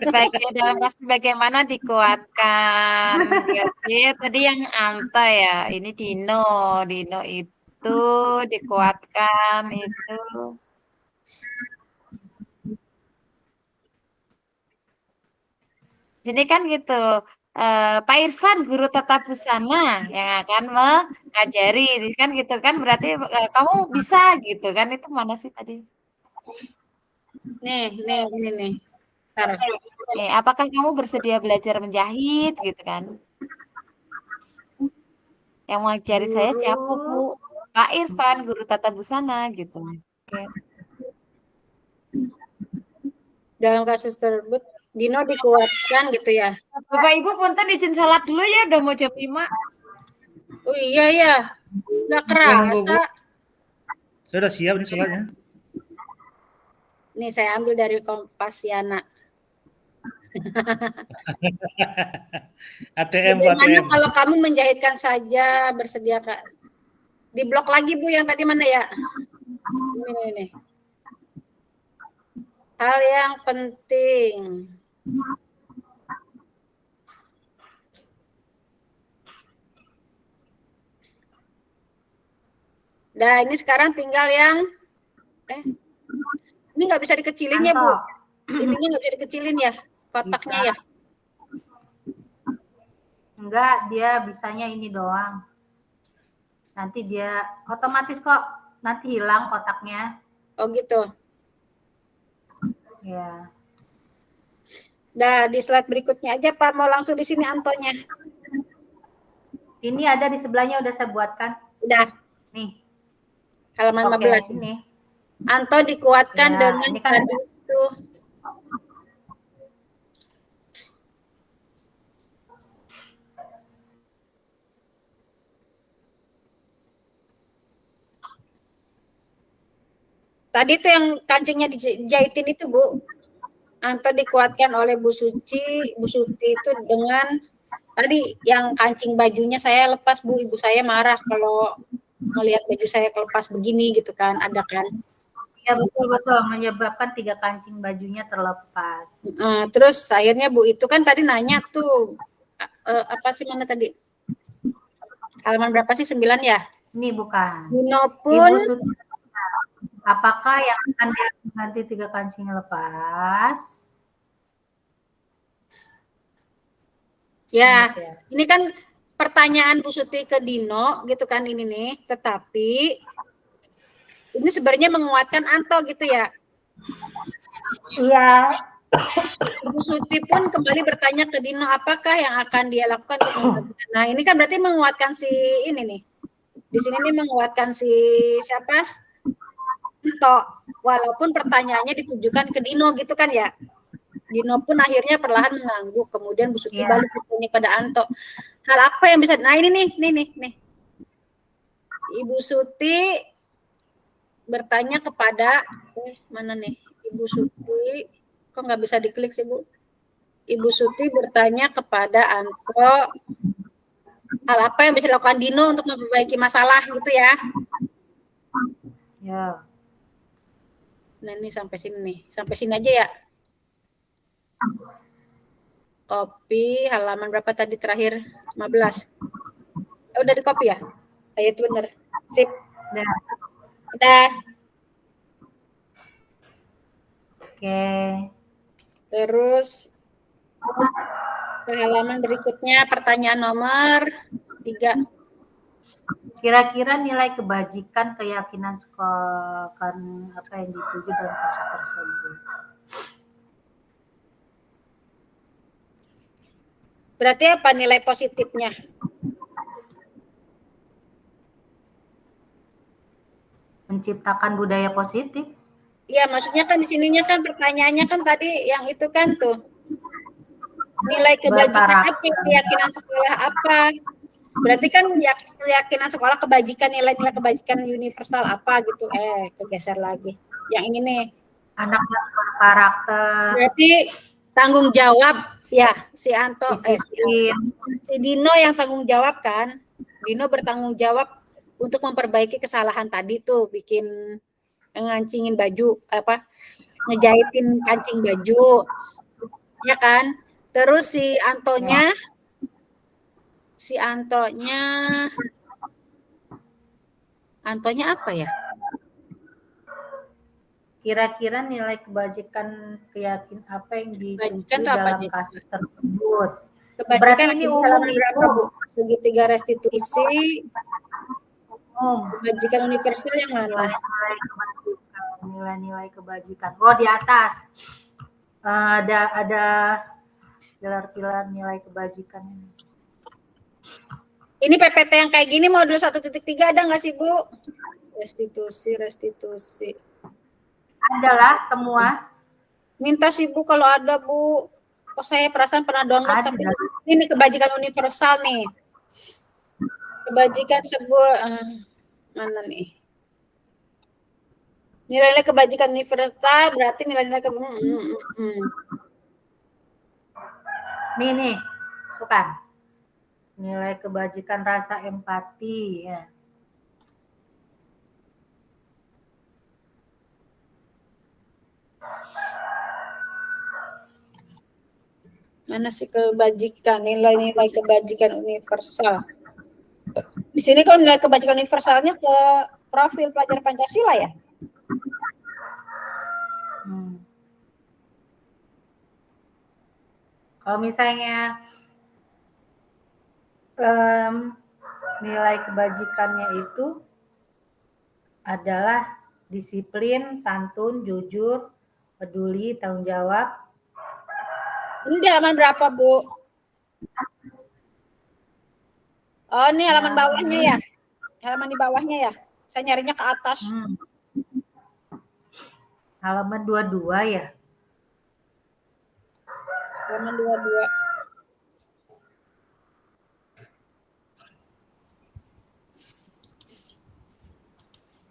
Bagian dalam kasus bagaimana dikuatkan. Berarti tadi yang Anta ya, ini Dino. Dino itu dikuatkan itu. Sini kan gitu. Pak Irfan guru tata busana yang akan mengajari kan gitu kan berarti kamu bisa gitu kan itu mana sih tadi? Nih. Ntar. Apakah kamu bersedia belajar menjahit gitu kan? Yang mengajari saya siapa Bu? Pak Irfan guru tata busana gitu. Dalam kasus tersebut, Dino dikuatkan gitu ya. Bapak Ibu punten izin salat dulu ya udah mau jam 5. Oh iya ya, nggak kerasa. Saya udah siap nih sholatnya. Nih saya ambil dari Kompasiana. ATM Bu, Bagaimana ATM. kalau kamu menjahitkan saja bersedia Kak? Di blok lagi Bu yang tadi mana ya? Ini. Hal yang penting. Nah ini sekarang tinggal yang ini nggak bisa dikecilin ya Bu? Ininya nggak bisa dikecilin ya? Kotaknya Bisa. ya? Enggak, dia bisanya ini doang. Nanti dia otomatis kok nanti hilang kotaknya. Oh gitu. Ya. Nah di slide berikutnya aja Pak, mau langsung di sini Antonya. Ini ada di sebelahnya udah saya buatkan. Udah. Nih. Halaman Oke, 15 ini. Anto dikuatkan Ya, dengan ini kan tadi itu. Tadi itu yang kancingnya dijahitin itu Bu. Anto dikuatkan oleh Bu Suci itu dengan tadi yang kancing bajunya saya lepas Bu, ibu saya marah kalau melihat baju saya kelepas begini gitu kan, ada kan. Ya betul menyebabkan 3 kancing bajunya terlepas. Terus akhirnya Bu itu kan tadi nanya tuh apa sih mana tadi? Halaman berapa sih 9 ya? Ini bukan. Dino pun Ibu Suci, apakah yang akan diganti 3 kancing lepas? ya, ini kan pertanyaan Bu Suti ke Dino gitu kan ini nih, tetapi ini sebenarnya menguatkan Anto gitu ya. Iya. Bu Suti pun kembali bertanya ke Dino apakah yang akan dia lakukan untuk membantu. Nah ini kan berarti menguatkan si ini nih. Di sini nih menguatkan si siapa? Anto. Walaupun pertanyaannya ditujukan ke Dino gitu kan ya. Dino pun akhirnya perlahan mengangguk. Kemudian Bu Suti balik bertanya pada Anto. Hal apa yang bisa? Nah ini nih. Ibu Suti bertanya kepada mana nih? Ibu Suti kok nggak bisa diklik sih Bu? Ibu Suti bertanya kepada Anto hal apa yang bisa dilakukan Dino untuk memperbaiki masalah gitu ya? Ya. Nah ini sampai sini aja ya. Copy halaman berapa tadi terakhir? 15. Udah di copy ya? Ayo itu bener. Sip. Udah. Oke. Terus ke halaman berikutnya pertanyaan nomor 3. Kira-kira nilai kebajikan keyakinan sekolah apa yang dituju dalam kasus tersebut? Berarti apa nilai positifnya? Menciptakan budaya positif. Iya, maksudnya kan di sininya kan pertanyaannya kan tadi yang itu kan tuh. Nilai kebajikan apa, keyakinan sekolah apa? Berarti kan keyakinan sekolah kebajikan, nilai-nilai kebajikan universal apa gitu. Kegeser lagi. Yang ini nih. Anak yang berkarakter. Berarti tanggung jawab ya si Anto, si Dino yang tanggung jawab kan? Dino bertanggung jawab untuk memperbaiki kesalahan tadi tuh, bikin ngancingin baju apa? Ngejahitin kancing baju. Ya kan? Terus si Antonya apa ya? Kira-kira nilai kebajikan keyakinan apa yang dituju dalam kasus tersebut? Kebajikan ini umum berapa, Bu? Segitiga restitusi. Kebajikan universal yang mana? Nilai-nilai kebajikan. Oh, di atas. Ada pilar-pilar nilai kebajikan ini. Ini PPT yang kayak gini modul 1.3 ada nggak sih, Bu? Restitusi. Adalah semua. Minta sih, Bu, kalau ada, Bu. Kok saya perasaan pernah download, tapi ini kebajikan universal nih. Kebajikan sebuah mana nih? Nilai-nilai kebajikan universal berarti nilai-nilai Nih, bukan. Nilai kebajikan rasa empati ya. Mana sih kebajikan, nilai-nilai kebajikan universal? Di sini kalau nilai kebajikan universalnya ke profil pelajar Pancasila ya? Kalau misalnya nilai kebajikannya itu adalah disiplin, santun, jujur, peduli, tanggung jawab. Ini di halaman berapa, Bu? Oh, ini halaman bawahnya ya? Halaman di bawahnya ya? Saya nyarinya ke atas. Halaman 22 ya? Halaman 22.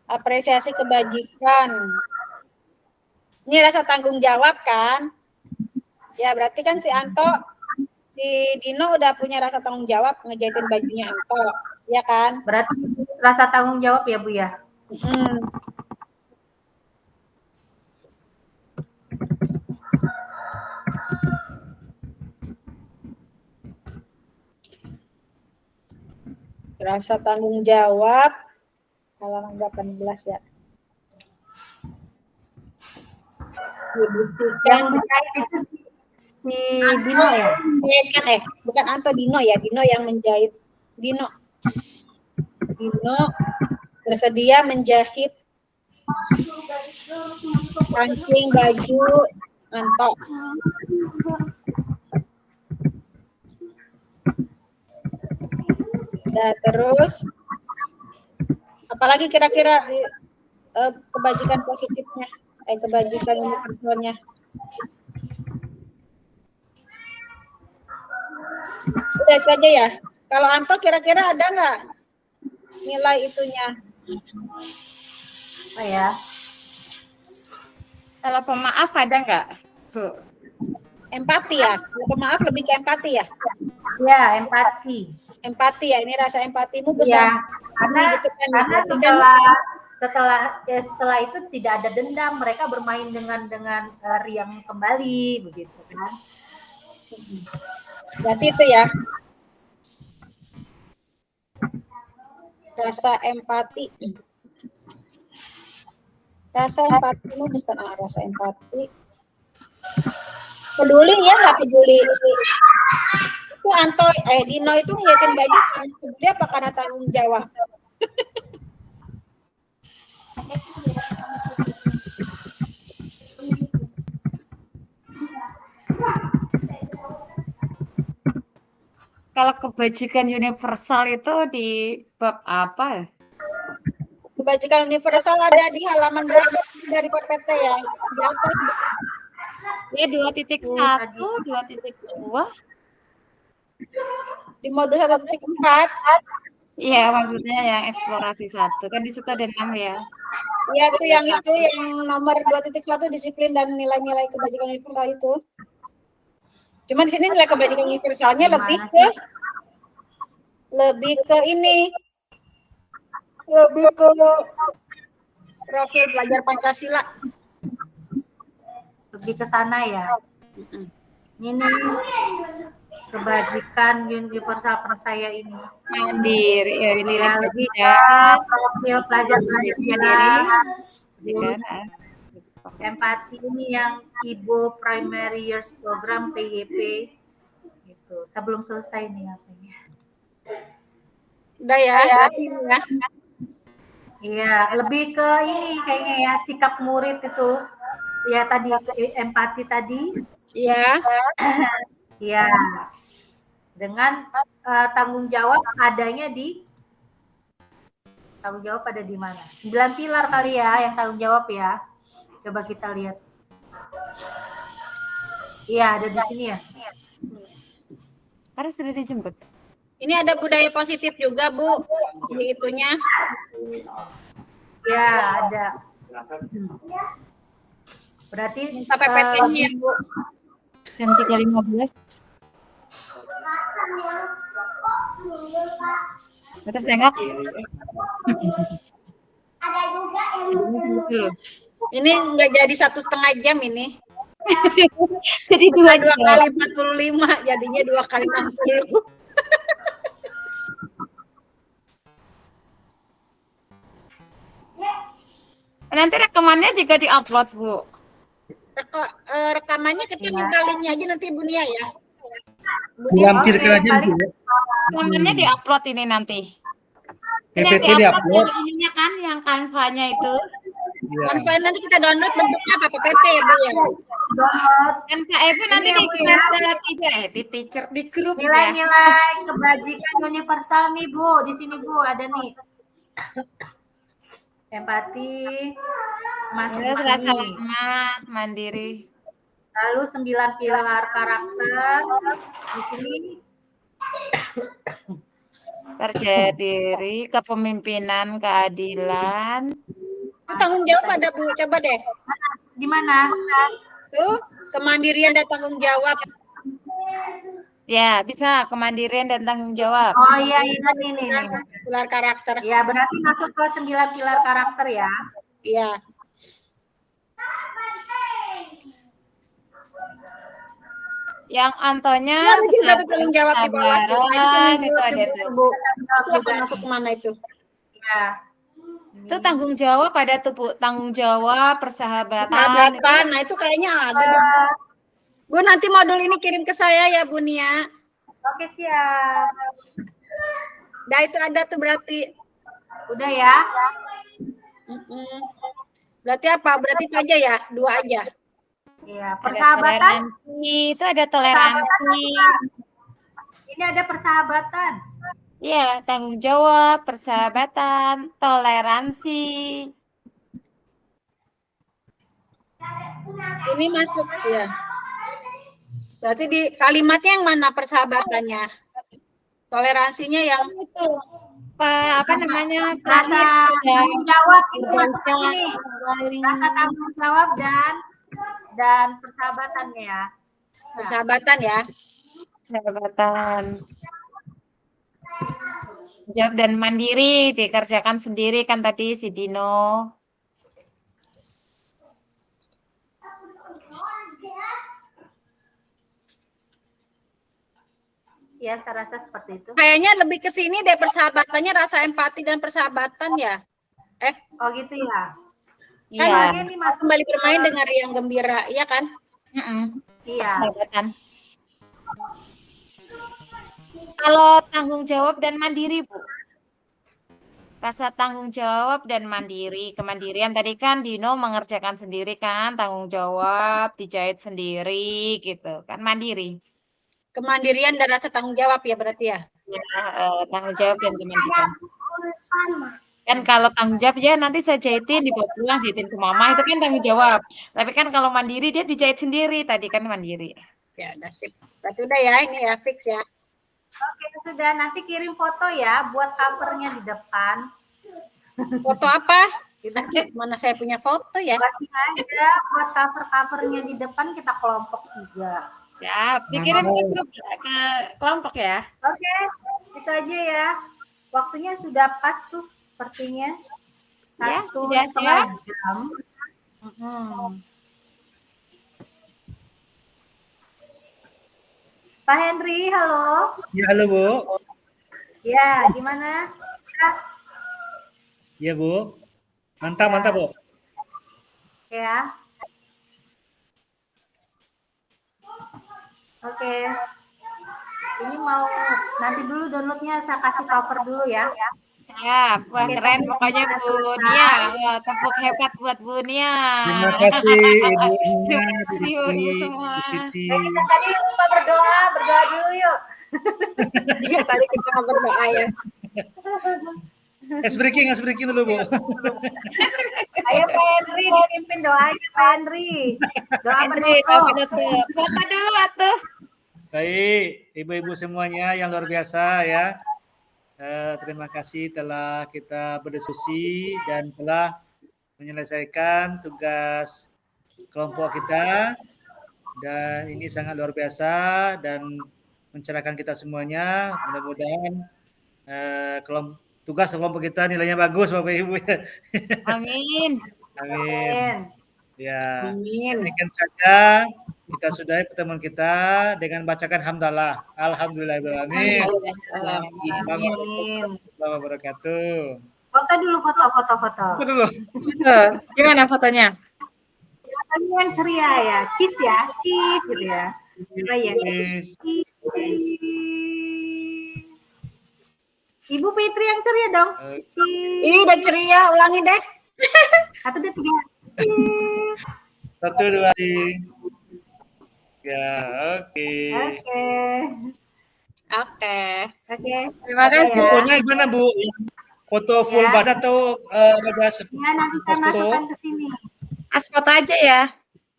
Apresiasi kebajikan. Ini rasa tanggung jawab kan? Ya berarti kan si Dino udah punya rasa tanggung jawab ngejahitin bajunya Anto, ya kan? Berarti rasa tanggung jawab ya, Bu ya? Rasa tanggung jawab halaman 18 ya. Yang menjahit itu si Dino ya? Bukan Anto, Dino ya. Dino yang menjahit. Dino bersedia menjahit kancing baju Anto. Nah, terus apalagi kira-kira kebajikan positifnya, kebajikan universalnya? Udah itu aja ya. Kalau Anto kira-kira ada nggak nilai itunya? Oh ya. Kalau pemaaf ada nggak, Bu? Empati ya. Kalau pemaaf lebih ke empati ya? Ya, empati. Empati ya. Ini rasa empatimu besar. Ya, karena gitu kan, setelah itu tidak ada dendam, mereka bermain dengan riang kembali begitu kan. Berarti itu ya. Rasa empati. Rasa empatimu besar, rasa empati. Peduli ya, nggak peduli. Itu Dino itu ngeliatin baju, peduli apa karena tanggung jawab? Kalau kebajikan universal itu di bab apa ya? Kebajikan universal ada di halaman berapa dari PPT ya? Di atas. Ya 2.1, 2.2. Di modul 1.4. Iya, maksudnya yang eksplorasi 1. Kan di situ ada 6 ya. Ya, itu yang nomor 2.1 disiplin dan nilai-nilai kebajikan universal itu. Cuma di sini nilai kebajikan universalnya lebih ke ini. Lebih ke profil pelajar Pancasila. Lebih ke sana ya. Ini kebajikan universal saya ini. Mandiri, ya ini Ya, lebih ke profil pelajar mandiri. Empati ini yang Ibu Primary Years Program PYP gitu. Saya belum selesai nih apanya. Udah ya, berarti ini ya. Iya, lebih ke ini kayaknya ya sikap murid itu. Ya tadi empati tadi. Iya. Iya. Dengan tanggung jawab adanya di tanggung jawab ada di mana? 9 pilar kali ya yang tanggung jawab ya. Coba kita lihat. Iya, ada di sini ya. Harus sudah dijemput. Ini ada budaya positif juga, Bu. Di itunya. Ya, ada. Berarti minta PPT-nya ya, Bu. Jam 3.15. Terus nengok. Ada juga yang Ini nggak jadi 1,5 jam ini. Jadi 2 kali 45, jadinya 2 kali 60. Nanti rekamannya juga diupload, Bu. Rekamannya kita minta linknya aja nanti Bu Nia ya. Dilampirkan aja nanti ya. Rekamannya diupload ini nanti. PPT diupload. Ininya kan yang Canva-nya itu. Iya. Canva nanti kita download bentuknya apa PPT ya, Bu ya. download Kan Kak Evi nanti ya, Bu, ya. di teacher di grup ya. Nilai-nilai kebajikan universal nih Bu, di sini Bu ada nih. Empati, masuk di Rasa sini. lemah, mandiri. Lalu 9 pilar karakter di sini. Percaya diri, kepemimpinan, keadilan. Itu tanggung jawab ada Bu, coba deh. Di mana? Tuh, kemandirian dan tanggung jawab. Ya, bisa kemandirian dan tanggung jawab. Oh iya, ini nih. Pilar karakter. Ya, berarti masuk ke 9 pilar karakter ya. Iya. Yang Antonya Ada juga tuh tanggung jawab di bawah tuh. kesabaran, itu ada tuh. Bu. Itu akan masuk kemana itu? Ya. Itu tanggung jawab ada tuh, Bu. Tanggung jawab, persahabatan. Persahabatan, nah itu kayaknya ada deh. Bu, nanti modul ini kirim ke saya ya, Bu Nia. Oke, siap. Nah, itu ada tuh berarti. Udah ya. Berarti apa? Berarti itu aja ya? 2 aja. Iya, Ada persahabatan. toleransi, itu ada toleransi. Ini ada persahabatan. Iya, tanggung jawab, persahabatan, toleransi. Ini masuk ya. Berarti di kalimatnya yang mana persahabatannya? Toleransinya yang Itu apa namanya? Rasa tanggung jawab itu masuk ke sini. Kembali. Rasa tanggung jawab dan persahabatannya ya. persahabatan ya. Persahabatan. Jawab dan mandiri dikerjakan sendiri kan tadi si Dino. Ya, saya rasa seperti itu. Kayaknya lebih ke sini deh persahabatannya, rasa empati dan persahabatan ya. Oh gitu ya. Iya. Kan ini masuk Kembali bermain dengan riang gembira, iya kan? Iya. Persahabatan. Kalau tanggung jawab dan mandiri, Bu. Rasa tanggung jawab dan mandiri. Kemandirian tadi kan Dino mengerjakan sendiri kan, tanggung jawab, dijahit sendiri gitu kan, mandiri. Kemandirian dan rasa tanggung jawab ya berarti ya. Ya, tanggung jawab dan kemandirian. Kan kalau tanggung jawab ya nanti saya jahitin, dibawa pulang, jahitin ke mama itu kan tanggung jawab. Tapi kan kalau mandiri dia dijahit sendiri, tadi kan mandiri. Ya, udah sip. Berarti udah ya, ini ya fix ya. Oke, sudah. Nanti kirim foto ya buat covernya di depan. Foto apa? Nanti mana saya punya foto ya? Buatin aja buat cover-covernya di depan kita kelompok 3. Siap, dikirim ke grup ke kelompok ya. Oke, itu aja ya. Waktunya sudah pas tuh sepertinya. Ya, 1,5 sudah jam. jam. Pak Henry, halo. Ya, halo Bu. Ya, gimana? Ya Bu. Mantap, mantap Bu. Ya. Oke. Ini mau nanti dulu downloadnya saya kasih cover dulu ya. Siap, wah keren pokoknya Bu Nia. Wah, tepuk hebat buat Bu Nia. Terima kasih Ibu Nia, Bu Terima kasih, Siti, semua. Bu Siti. Kita tadi lupa berdoa dulu yuk. Iya, tadi kita mau berdoa ya. Ice breaking dulu Bu. Ayo Pak Henry dipimpin doanya Pak Henry. Doa Henry, penutup. foto dulu atuh. Baik, ibu-ibu semuanya yang luar biasa ya. Terima kasih telah kita berdiskusi dan telah menyelesaikan tugas kelompok kita. Dan ini sangat luar biasa dan mencerahkan kita semuanya. Mudah-mudahan tugas kelompok kita nilainya bagus Bapak Ibu. Amin. Amin. Ya, Amin. demikian saja kita sudahi pertemuan kita dengan bacakan hamdalah. Alhamdulillahirrahmanirrahim. Amin. Warahmatullahi wabarakatuh. Foto dulu foto. Itu dulu. Gimana fotonya? Fotonya yang ceria ya, cheese gitu ya. Oh ya, Cheese. Ibu Fitri yang ceria dong. Cheese. Ini udah ceria, ulangi deh. 1, 2, 3. Satu, dua, tiga. Ya, oke. Oke. Terima kasih. Fotonya gimana Bu? Foto full Ya. badan atau ada Ya, nanti saya foto? masukkan ke sini. As foto aja ya.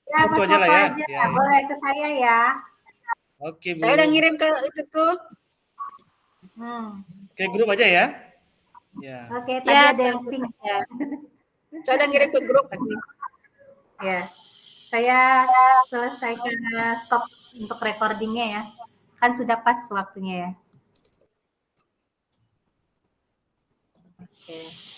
Ya, Foto Mas aja lah ya. aja. Ya. Boleh ke saya ya. Oke Bu. Saya udah ngirim ke itu tuh. Ke grup aja ya. Ya. Oke, tadi Ya, ada yang pink. ya. Saya udah ngirim ke grup. Ya, saya selesaikan stop untuk recordingnya ya. Kan sudah pas waktunya ya. Oke.